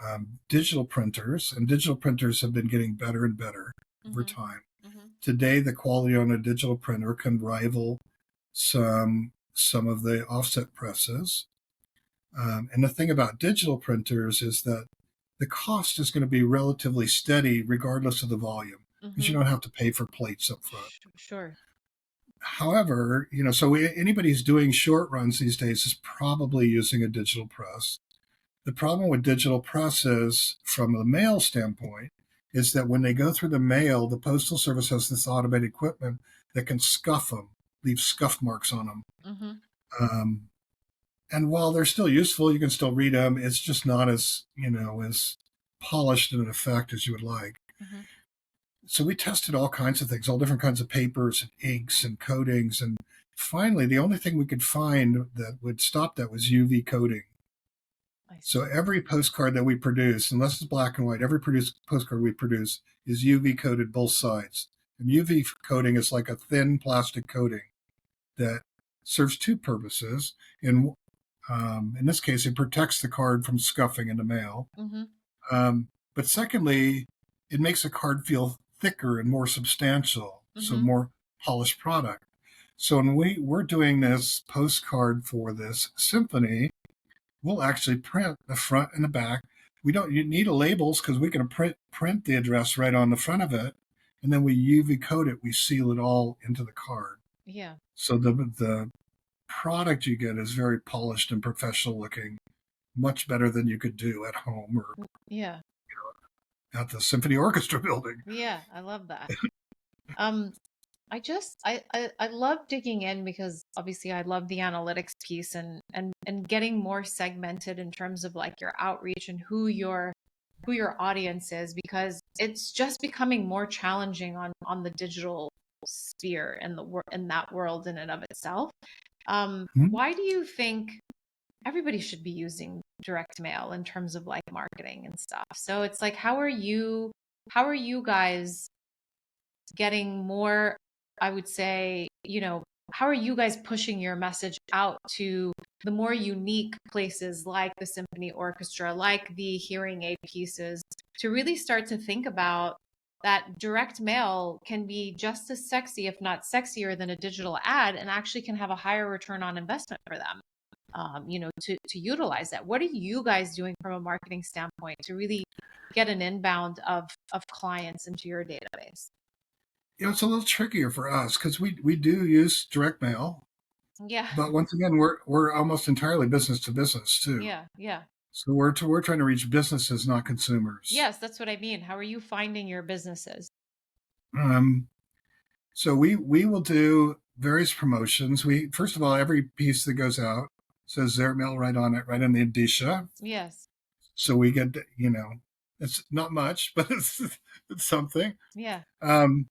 digital printers, and digital printers have been getting better and better over Mm-hmm. time. Mm-hmm. Today, the quality on a digital printer can rival some of the offset presses. And the thing about digital printers is that the cost is going to be relatively steady regardless of the volume, because Mm-hmm. you don't have to pay for plates up front. Sure. However, so anybody who's doing short runs these days is probably using a digital press. The problem with digital presses from the mail standpoint is that when they go through the mail, the Postal Service has this automated equipment that can scuff them, leave scuff marks on them. Mm-hmm. Um, and while they're still useful, you can still read them. It's just not as polished in an effect as you would like. Mm-hmm. So we tested all kinds of things, all different kinds of papers and inks and coatings. And finally, the only thing we could find that would stop that was UV coating. I see. So every postcard that we produce, unless it's black and white, every postcard we produce is UV coated both sides. And UV coating is like a thin plastic coating that serves two purposes. In this case, it protects the card from scuffing in the mail. Mm-hmm. But secondly, it makes a card feel thicker and more substantial, so Mm-hmm. more polished product. So when we're doing this postcard for this symphony, we'll actually print the front and the back. We don't need labels because we can print the address right on the front of it, and then we UV coat it. We seal it all into the card. Yeah. So the product you get is very polished and professional looking, much better than you could do at home or Yeah. at the symphony orchestra building. Yeah. I love that. Um, I love digging in because obviously I love the analytics piece and getting more segmented in terms of like your outreach and who your audience is, because it's just becoming more challenging on the digital sphere and in that world in and of itself. Hmm? Why do you think everybody should be using direct mail in terms of like marketing and stuff? So it's like, how are you guys getting more, I would say, how are you guys pushing your message out to the more unique places like the symphony orchestra, like the hearing aid pieces, to really start to think about that direct mail can be just as sexy, if not sexier, than a digital ad, and actually can have a higher return on investment for them? To utilize that. What are you guys doing from a marketing standpoint to really get an inbound of clients into your database? It's a little trickier for us because we do use direct mail, Yeah. but once again, we're almost entirely business to business too. Yeah. Yeah. So we're trying to reach businesses, not consumers. Yes, that's what I mean. How are you finding your businesses? Um, so we will do various promotions. We First of all, every piece that goes out says Zare Mail right on it, right in the indicia. Yes. So we get it's not much, but it's something. Yeah. Um,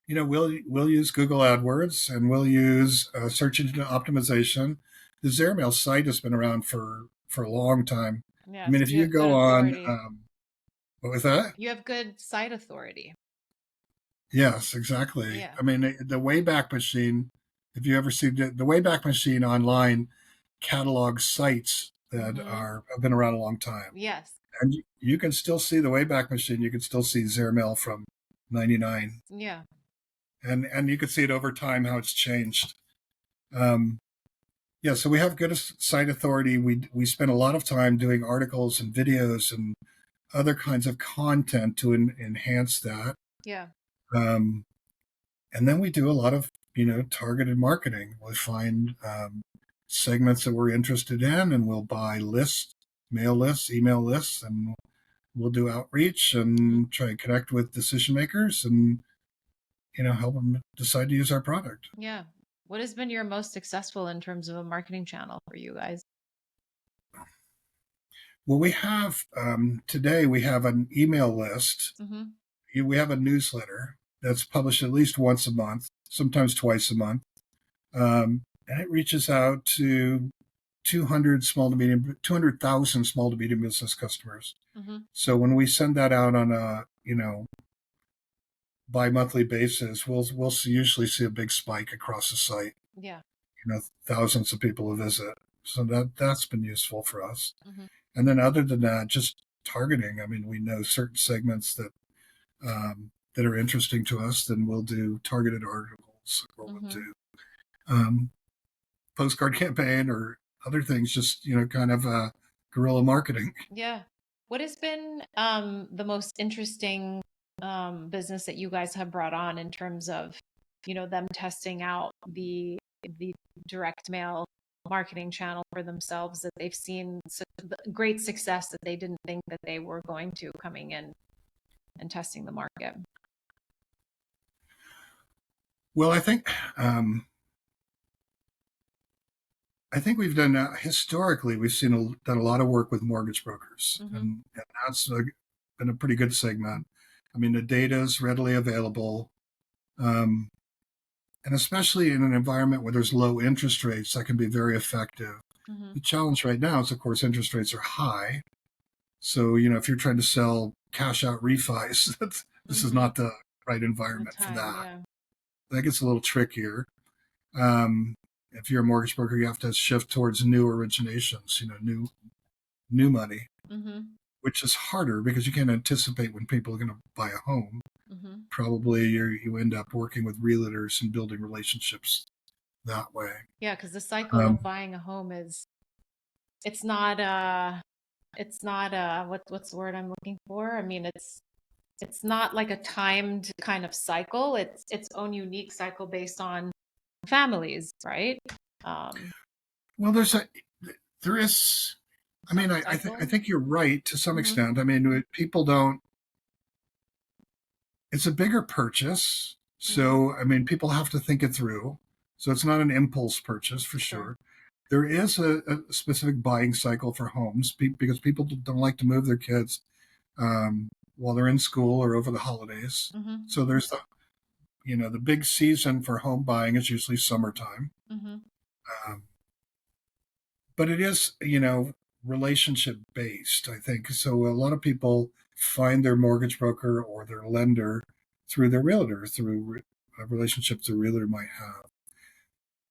we'll use Google AdWords and we'll use search engine optimization. The Zare Mail site has been around for a long time. I Yeah. mean, So if you you have good go on, authority. what was that? You have good site authority. Yes, exactly. Yeah. I mean, the Wayback Machine. If you ever see the Wayback Machine online, catalog sites that Mm-hmm. are have been around a long time, Yes. and you can still see the Wayback Machine. You can still see Zare Mail from '99, Yeah. and you can see it over time how it's changed. Um, yeah, so we have good site authority. We spend a lot of time doing articles and videos and other kinds of content to enhance that. Yeah. Um, And then we do a lot of, targeted marketing. We find segments that we're interested in, and we'll buy lists, mail lists, email lists, and we'll do outreach Mhm. and try to connect with decision makers and, help them decide to use our product. Yeah. What has been your most successful in terms of a marketing channel for you guys? Well, we have today we have an email list. Mm-hmm. We have a newsletter that's published at least once a month, sometimes twice a month, and it reaches out to 200,000 small to medium business customers. Mm-hmm. So when we send that out on a bi-monthly basis, we'll usually see a big spike across the site. Yeah. Thousands of people who visit. So that's been useful for us. Mm-hmm. And then other than that, just targeting. I mean, we know certain segments that are interesting to us, then we'll do targeted articles, or we'll Mm-hmm. do um, postcard campaign or other things. Just kind of guerrilla marketing. Yeah. What has been the most interesting business that you guys have brought on in terms of, them testing out the direct mail marketing channel for themselves that they've seen great success that they didn't think that they were going to coming in and testing the market? Well, I think we've done historically. We've done a lot of work with mortgage brokers, Mm-hmm. and that's been a pretty good segment. I mean, the data is readily available, um, and especially in an environment where there's low interest rates, that can be very effective. Mm-hmm. The challenge right now is, of course, interest rates are high. So, if you're trying to sell cash out refis, this is Mm-hmm. not the right The environment for time, that. yeah. That gets a little trickier. If you're a mortgage broker, you have to shift towards new originations, new money, Mm-hmm. which is harder because you can't anticipate when people are going to buy a home. Mm-hmm. Probably you end up working with realtors and building relationships that way. Yeah, because the cycle Um, of buying a home is it's not what's the word I'm looking for? I mean, it's not like a timed kind of cycle. It's its own unique cycle based on families, right? Um, well, there is. I mean, some I cycle. think you're right to some Mm-hmm. extent. I mean, people don't. It's a bigger purchase, Mm-hmm. so I mean, people have to think it through. So it's not an impulse purchase for Sure. sure. There is a specific buying cycle for homes because people don't like to move their kids while they're in school or over the holidays. Mm-hmm. So there's the big season for home buying is usually summertime. Mm-hmm. Um, but it is, relationship based, I think. So a lot of people find their mortgage broker or their lender through their realtor, through a relationship the realtor might have.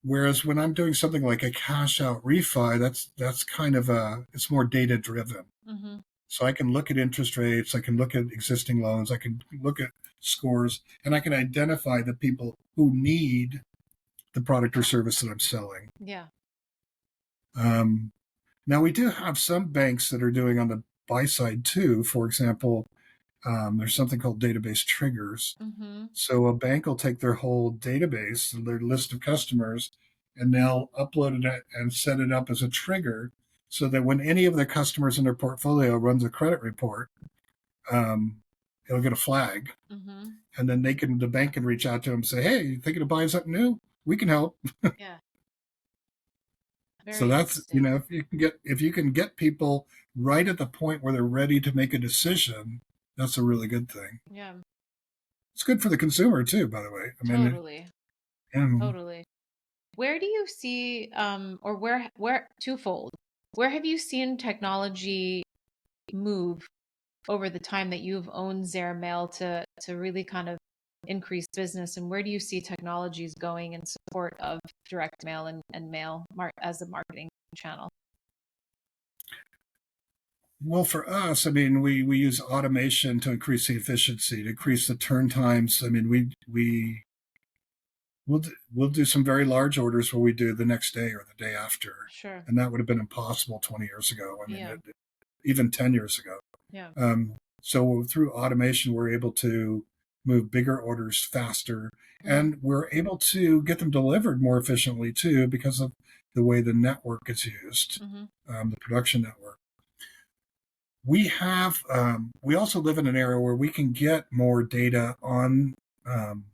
Whereas when I'm doing something like a cash out refi, that's kind of it's more data driven. Mm-hmm. So I can look at interest rates, I can look at existing loans, I can look at scores, and I can identify the people who need the product or service that I'm selling. Yeah. Um, Now we do have some banks that are doing on the buy side too. For example, there's something called database triggers. Mm-hmm. So a bank will take their whole database, their list of customers, and they'll upload it and set it up as a trigger so that when any of their customers in their portfolio runs a credit report, um, it'll get a flag. Mm-hmm. And then the bank can reach out to them and say, hey, you thinking of buying something new? We can help. Yeah. So Very that's, interesting. if you can get people right at the point where they're ready to make a decision, that's a really good thing. Yeah. It's good for the consumer too, by the way. I mean, Totally. and Totally. Where do you see, or where twofold, where have you seen technology move over the time that you've owned Zare Mail to really kind of increase business, and where do you see technologies going in support of direct mail and as a marketing channel? well, for us, I mean, we use automation to increase the efficiency, to increase the turn times. I mean, we'll do some very large orders where we do the next day or the day after, Sure. and that would have been impossible 20 years ago. I mean, Yeah. even 10 years ago. Yeah. So through automation, we're able to move bigger orders faster, Mm-hmm. and we're able to get them delivered more efficiently too because of the way the network is used, Mm-hmm. the production network. We also live in an area where we can get more data on um,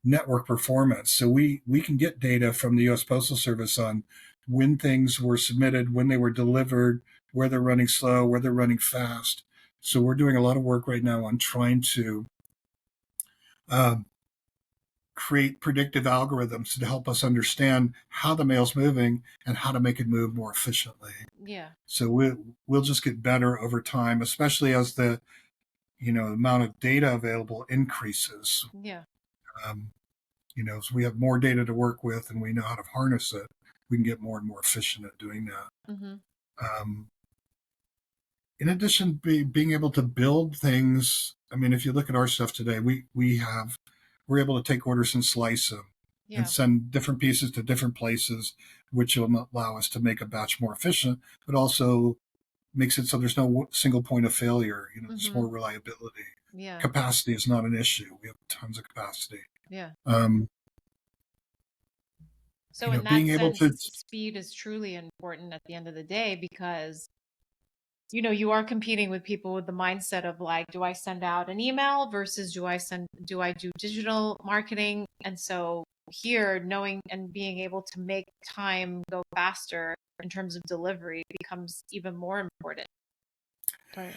network performance. So we can get data from the U.S. Postal Service on when things were submitted, when they were delivered, where they're running slow, where they're running fast. So we're doing a lot of work right now on trying to um, create predictive algorithms to help us understand how the mail's moving and how to make it move more efficiently. Yeah. So we'll just get better over time, especially as the amount of data available increases. Yeah. Um, as we have more data to work with and we know how to harness it, we can get more and more efficient at doing that. Mm-hmm. Um, in addition, being able to build things. I mean, if you look at our stuff today, we're able to take orders and slice them and Yeah. send different pieces to different places, which will allow us to make a batch more efficient, but also makes it so there's no single point of failure. There's Mm-hmm. more reliability. Yeah. Capacity is not an issue. We have tons of capacity. Yeah. Um, So in that being able sense, to, speed is truly important at the end of the day because you are competing with people with the mindset of like, do I send out an email versus do I do digital marketing? And so here, knowing and being able to make time go faster in terms of delivery becomes even more important. Right.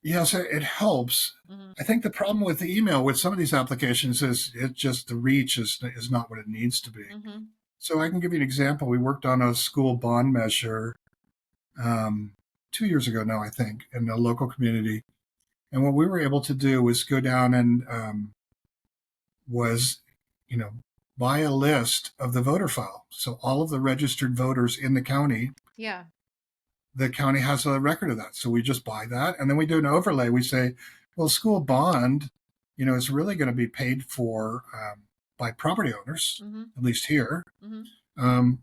yes, it helps. Mm-hmm. I think the problem with the email with some of these applications is it just the reach is not what it needs to be. Mm-hmm. So I can give you an example. We worked on a school bond measure um, 2 years ago now, I think, in a local community. And what we were able to do was go down and was, you know, buy a list of the voter file. So all of the registered voters in Yeah. the county has a record of that. So we just buy that. And then we do an overlay. We say, well, school bond, is really going to be paid for by property owners, Mm-hmm. at least here. Mm-hmm. Um,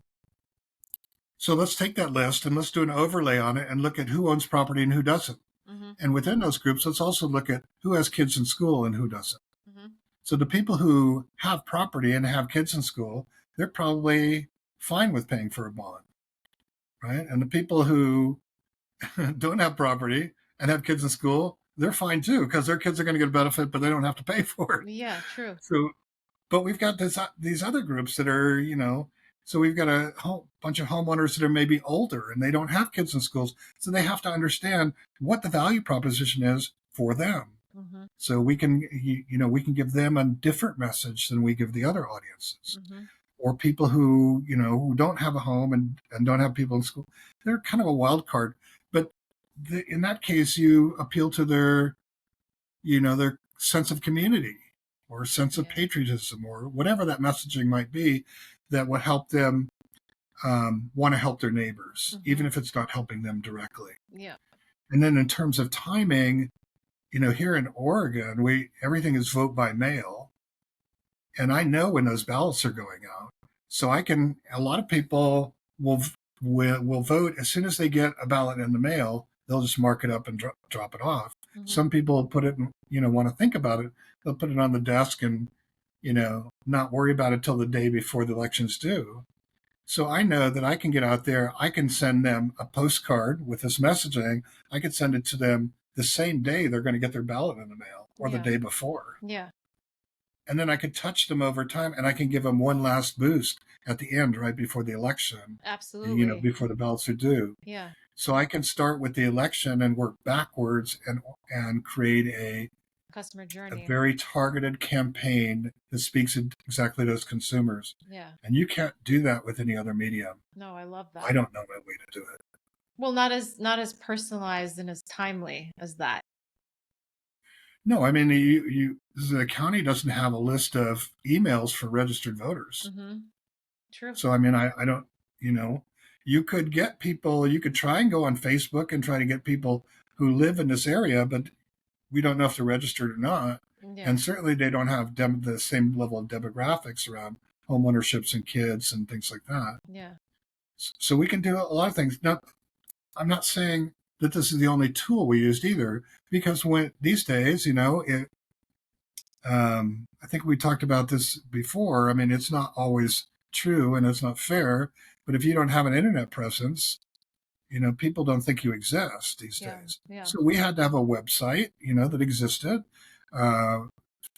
so let's take that list and let's do an overlay on it and look at who owns property and who doesn't. Mm-hmm. And within those groups, let's also look at who has kids in school and who doesn't. Mm-hmm. So the people who have property and have kids in school, they're probably fine with paying for a bond, right? And the people who don't have property and have kids in school, they're fine too because their kids are going to get a benefit, but they don't have to pay for it. Yeah, true. So, but we've got these other groups that are, so we've got a bunch of homeowners that are maybe older and they don't have kids in schools, so they have to understand what the value proposition is for them. Mm-hmm. So we can give them a different message than we give the other audiences, Mm-hmm. or people who don't have a home and don't have people in school. They're kind of a wild card, but in that case, you appeal to their sense of community or sense of Yeah. patriotism or whatever that messaging might be that would help them want to help their neighbors, Mm-hmm. even if it's not helping them directly. Yeah. And then in terms of timing, here in Oregon, everything is vote by mail, and I know when those ballots are going out. So a lot of people will vote as soon as they get a ballot in the mail. They'll just mark it up and drop it off. Mm-hmm. Some people put it, want to think about it. They'll put it on the desk and, not worry about it till the day before the election's due. So I know that I can get out there. I can send them a postcard with this messaging. I could send it to them the same day they're going to get their ballot in the mail or the Yeah. day before. Yeah. And then I could touch them over time and I can give them one last boost at the end, right before the election, Absolutely. before the ballots are due. Yeah. So I can start with the election and work backwards and create Customer a journey. very targeted campaign that speaks to exactly those consumers. Yeah. And you can't do that with any other medium. No, I love I that. don't know my way to do it. Well, not as personalized and as timely as that. No, I mean, the county doesn't have a list of emails for registered voters. Mm-hmm. True. So, I mean, I don't, you could get people, you could try and go on Facebook and try to get people who live in this area, but we don't know if they're registered or not. Yeah. And certainly they don't have the same level of demographics around home ownerships and kids and things like that. Yeah. So we can do a lot of things. Now, I'm not saying that this is the only tool we used either, because these days, I think we talked about this before. I mean, it's not always true and it's not fair, but if you don't have an internet presence, people don't think you exist these Yeah. days. Yeah. So we had to have a website, that existed uh,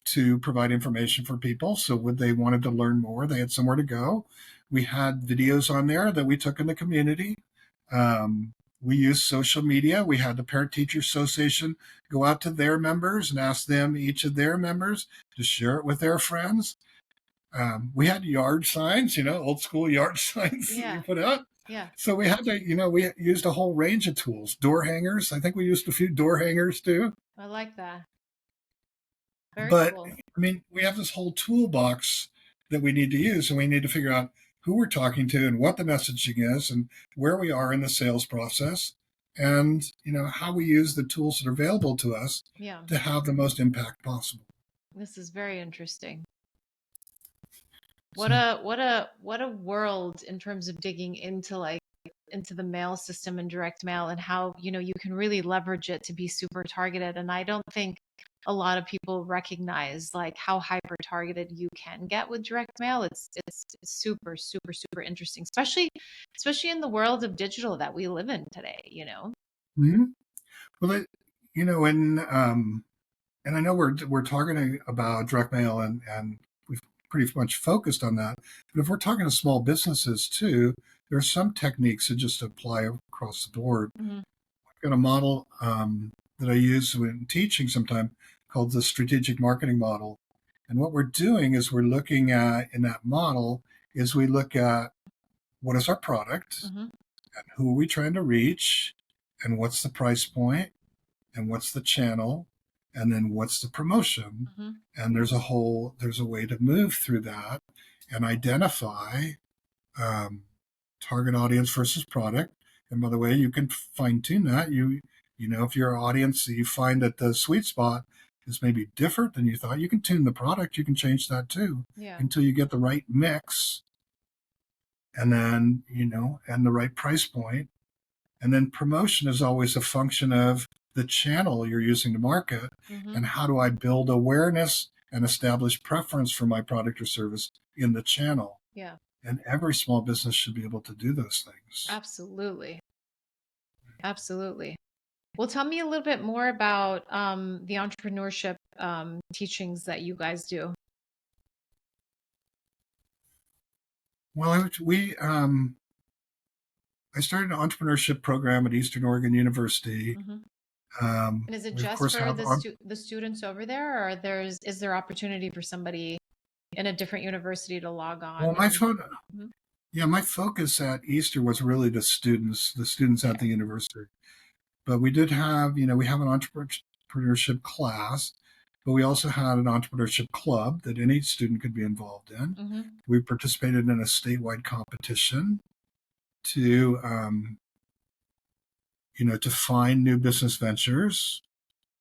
to provide information for people. So when they wanted to learn more, they had somewhere to go. We had videos on there that we took in the community. Um, we used social media. We had the Parent Teacher Association go out to their members and ask them, each of their members, to share it with their friends. We had yard signs, old school yard signs that we Yeah. put out. Yeah. So we had to, we used a whole range of tools. Door hangers. I think we used a few door hangers too. I like that. Very But cool. I mean, we have this whole toolbox that we need to use, and we need to figure out who we're talking to and what the messaging is and where we are in the sales process and, how we use the tools that are available to us Yeah. to have the most impact possible. This is very interesting. What So, a world in terms of digging into into the mail system and direct mail and how, you can really leverage it to be super targeted. And I don't think a lot of people recognize like how hyper targeted you can get with direct mail. It's super, super, super interesting, especially in the world of digital that we live in today. mhm. Well, and I know we're talking about direct mail and we've pretty much focused on that. But if we're talking to small businesses too, there are some techniques that just apply across the board. Hmm. I've got a model that I use when teaching sometime called the strategic marketing model. And what we're doing is we're looking at in that model is we look at what is our product Hmm. and who are we trying to reach and what's the price point and what's the channel and then what's the promotion. Hmm. And there's a way to move through that and identify um, target audience versus product. And by the way, you can fine tune that. If your audience, you find that the sweet spot is maybe different than you thought, you can tune the product. You can change that too Yeah. until you get the right mix and then, and the right price point. And then promotion is always a function of the channel you're using to market Hmm. and how do I build awareness and establish preference for my product or service in the channel. Yeah. And every small business should be able to do those things. Absolutely. Absolutely. Well, tell me a little bit more about the entrepreneurship teachings that you guys do. Well, I started an entrepreneurship program at Eastern Oregon University. Hmm. And is it We of just course for have the students over there, or is there opportunity for somebody in a different university to log well on my and? fo- Mhm. yeah, my focus at Easter was really the students at Okay. the university. But we did have, we have an entrepreneurship class, but we also had an entrepreneurship club that any student could be involved in. Hmm. We participated in a statewide competition to, to find new business ventures.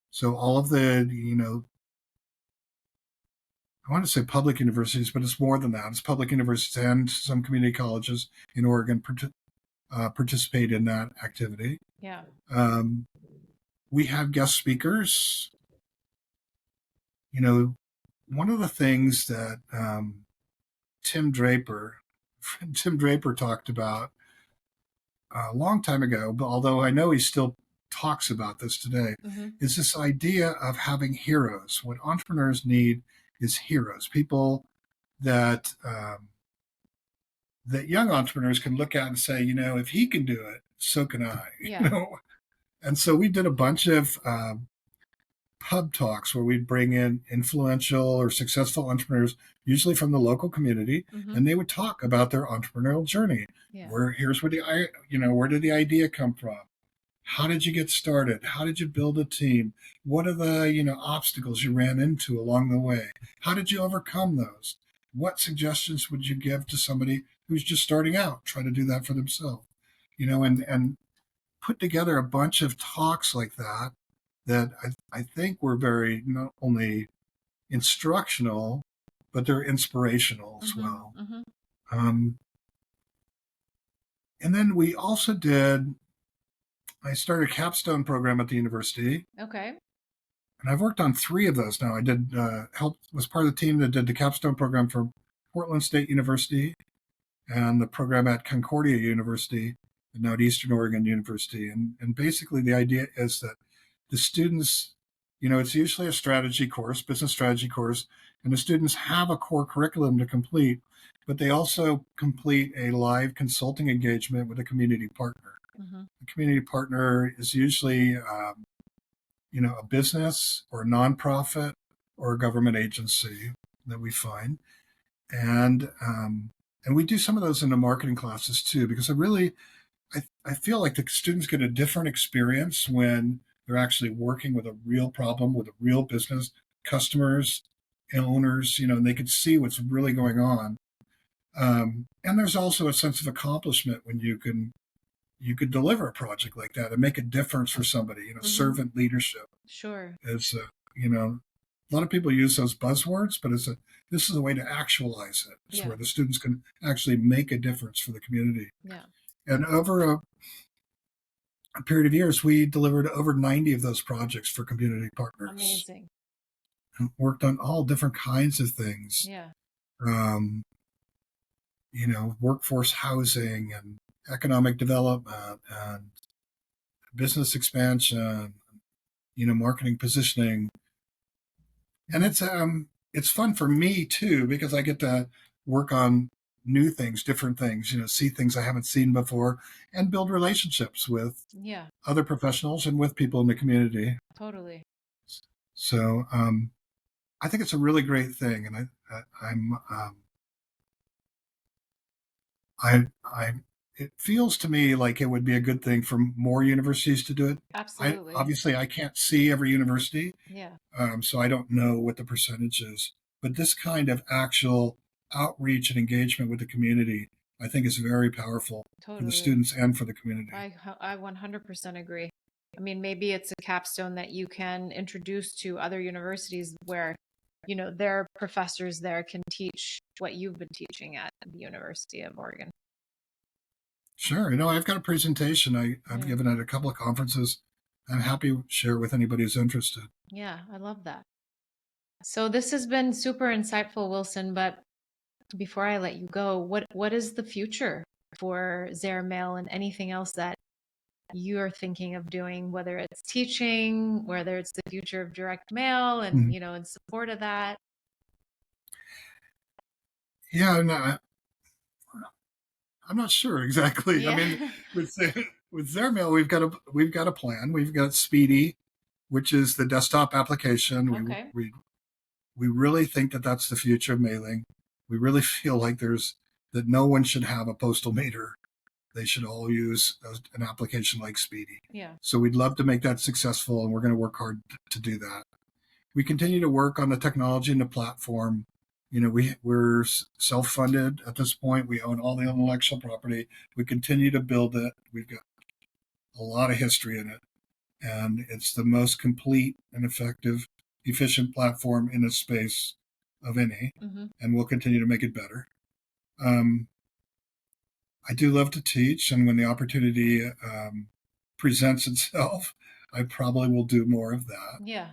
So all of the, I want to say public universities, but it's more than that. It's public universities and some community colleges in Oregon participate in that activity. Yeah. Um, we have guest speakers. You know, one of the things that Tim Draper, Tim Draper talked about a long time ago, but although I know he still talks about this today, Hmm. is this idea of having heroes. What entrepreneurs need is heroes, people that that young entrepreneurs can look at and say, if he can do it, so can I. Yeah. And so we did a bunch of pub talks where we'd bring in influential or successful entrepreneurs, usually from the local community, Hmm. and they would talk about their entrepreneurial journey. Yeah. Here's where where did the idea come from? How did you get started? How did you build a team? What are the, obstacles you ran into along the way? How did you overcome those? What suggestions would you give to somebody who's just starting out, trying to do that for themselves? And put together a bunch of talks like that that I think were very not only instructional, but they're inspirational as Hmm. well. Hmm. Um, and then I started a capstone program at the university. Okay. And I've worked on 3 of those now. I did was part of the team that did the capstone program for Portland State University and the program at Concordia University and now at Eastern Oregon University. And basically the idea is that the students, it's usually a strategy course, business strategy course, and the students have a core curriculum to complete, but they also complete a live consulting engagement with a community partner. Mm-hmm. A community partner is usually, a business or a nonprofit or a government agency that we find. And we do some of those in the marketing classes too, because I feel like the students get a different experience when they're actually working with a real problem, with a real business, customers, owners, and they can see what's really going on. And there's also a sense of accomplishment when you could deliver a project like that and make a difference for somebody. Mm-hmm. Servant leadership Sure. is, a lot of people use those buzzwords, but this is a way to actualize it. It's where the students can actually make a difference for the community. Yeah. And over a period of years, we delivered over 90 of those projects for community partners. Amazing. And worked on all different kinds of things. Yeah. Workforce housing and economic development and business expansion, marketing positioning. And it's fun for me too, because I get to work on new things, different things, see things I haven't seen before and build relationships with other professionals and with people in the community. Totally. So I think it's a really great thing. And it feels to me like it would be a good thing for more universities to do it. Absolutely. Obviously, I can't see every university. Yeah. So I don't know what the percentage is. But this kind of actual outreach and engagement with the community, I think, is very powerful for the students and for the community. I 100% agree. I mean, maybe it's a capstone that you can introduce to other universities where, their professors there can teach what you've been teaching at the University of Oregon. Sure. I've got a presentation I've given at a couple of conferences. I'm happy to share it with anybody who's interested. Yeah, I love that. So this has been super insightful, Wilson, but before I let you go, what is the future for Zare Mail and anything else that you're thinking of doing, whether it's teaching, whether it's the future of direct mail and, in support of that? Yeah, no, I'm not sure exactly. Yeah. I mean, with Zare Mail, we've got a plan. We've got Speedy, which is the desktop application. Okay. We really think that that's the future of mailing. We really feel like that no one should have a postal meter. They should all use an application like Speedy. Yeah. So we'd love to make that successful, and we're going to work hard to do that. We continue to work on the technology and the platform. We're self-funded at this point. We own all the intellectual property. We continue to build it. We've got a lot of history in it, and it's the most complete and effective, efficient platform in the space of any, and we'll continue to make it better. I do love to teach, and when the opportunity presents itself, I probably will do more of that. Yeah.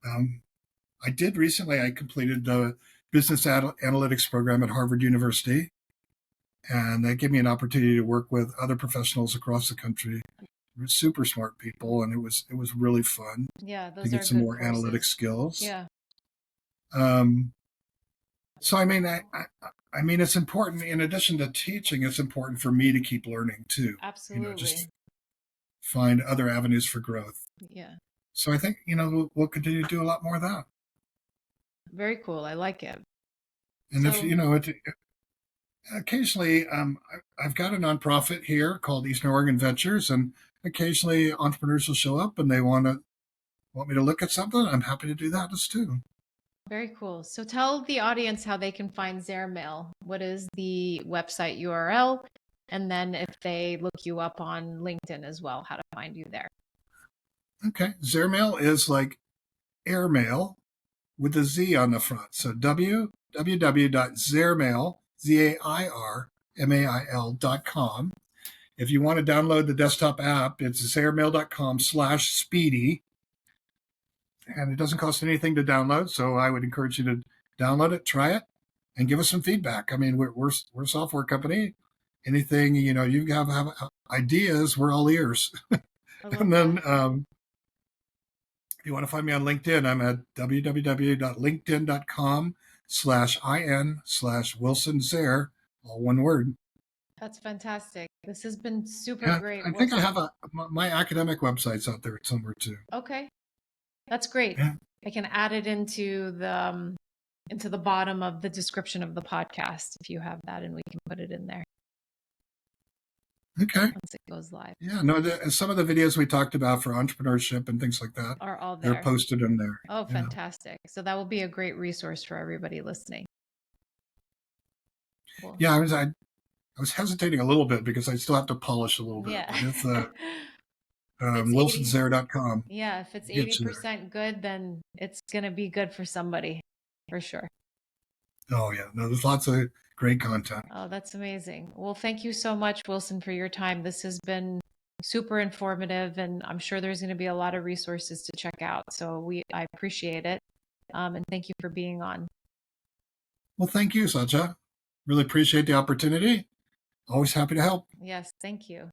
I did recently, I completed the business analytics program at Harvard University, and that gave me an opportunity to work with other professionals across the country, super smart people, and it was really fun. Yeah, those to get are some good more courses. analytic skills. Yeah. So I mean, it's important. In addition to teaching, it's important for me to keep learning too. Absolutely. Just find other avenues for growth. Yeah. So I think we'll continue to do a lot more of that. Very cool. I like it. And if occasionally, I've got a nonprofit here called Eastern Oregon Ventures, and occasionally entrepreneurs will show up and they want me to look at something. I'm happy to do that too. Very cool. So tell the audience how they can find Zare Mail. What is the website URL? And then if they look you up on LinkedIn as well, how to find you there. Okay. Zare Mail is like airmail with a Z on the front. So www.zairmail, zairmail.com. If you want to download the desktop app, it's zairmail.com/speedy. and it doesn't cost anything to download. So I would encourage you to download it, try it, and give us some feedback. I mean, we're a software company. Anything you have ideas, we're all ears. I love And that. then if you want to find me on LinkedIn, I'm at www.linkedin.com/in/Wilson Zare, all one word. That's fantastic. This has been super Yeah, great, I think I Wilson. have my academic website's out there somewhere too. Okay, that's great. Yeah. I can add it into the bottom of the description of the podcast if you have that, and we can put it in there Okay. once it goes live. Yeah. No, some of the videos we talked about for entrepreneurship and things like that, Are all they're there. posted in there. Oh, Yeah. fantastic. So that will be a great resource for everybody listening. Cool. Yeah. I was hesitating a little bit because I still have to polish a little bit. Yeah. But if It's 80. wilsonzare.com Yeah, if it's gets you there. 80% good, then it's going to be good for somebody for sure. Oh, yeah. No, there's lots of great content. Oh, that's amazing. Well, thank you so much, Wilson, for your time. This has been super informative, and I'm sure there's going to be a lot of resources to check out. So I appreciate it. And thank you for being on. Well, thank you, Satya. Really appreciate the opportunity. Always happy to help. Yes, thank you.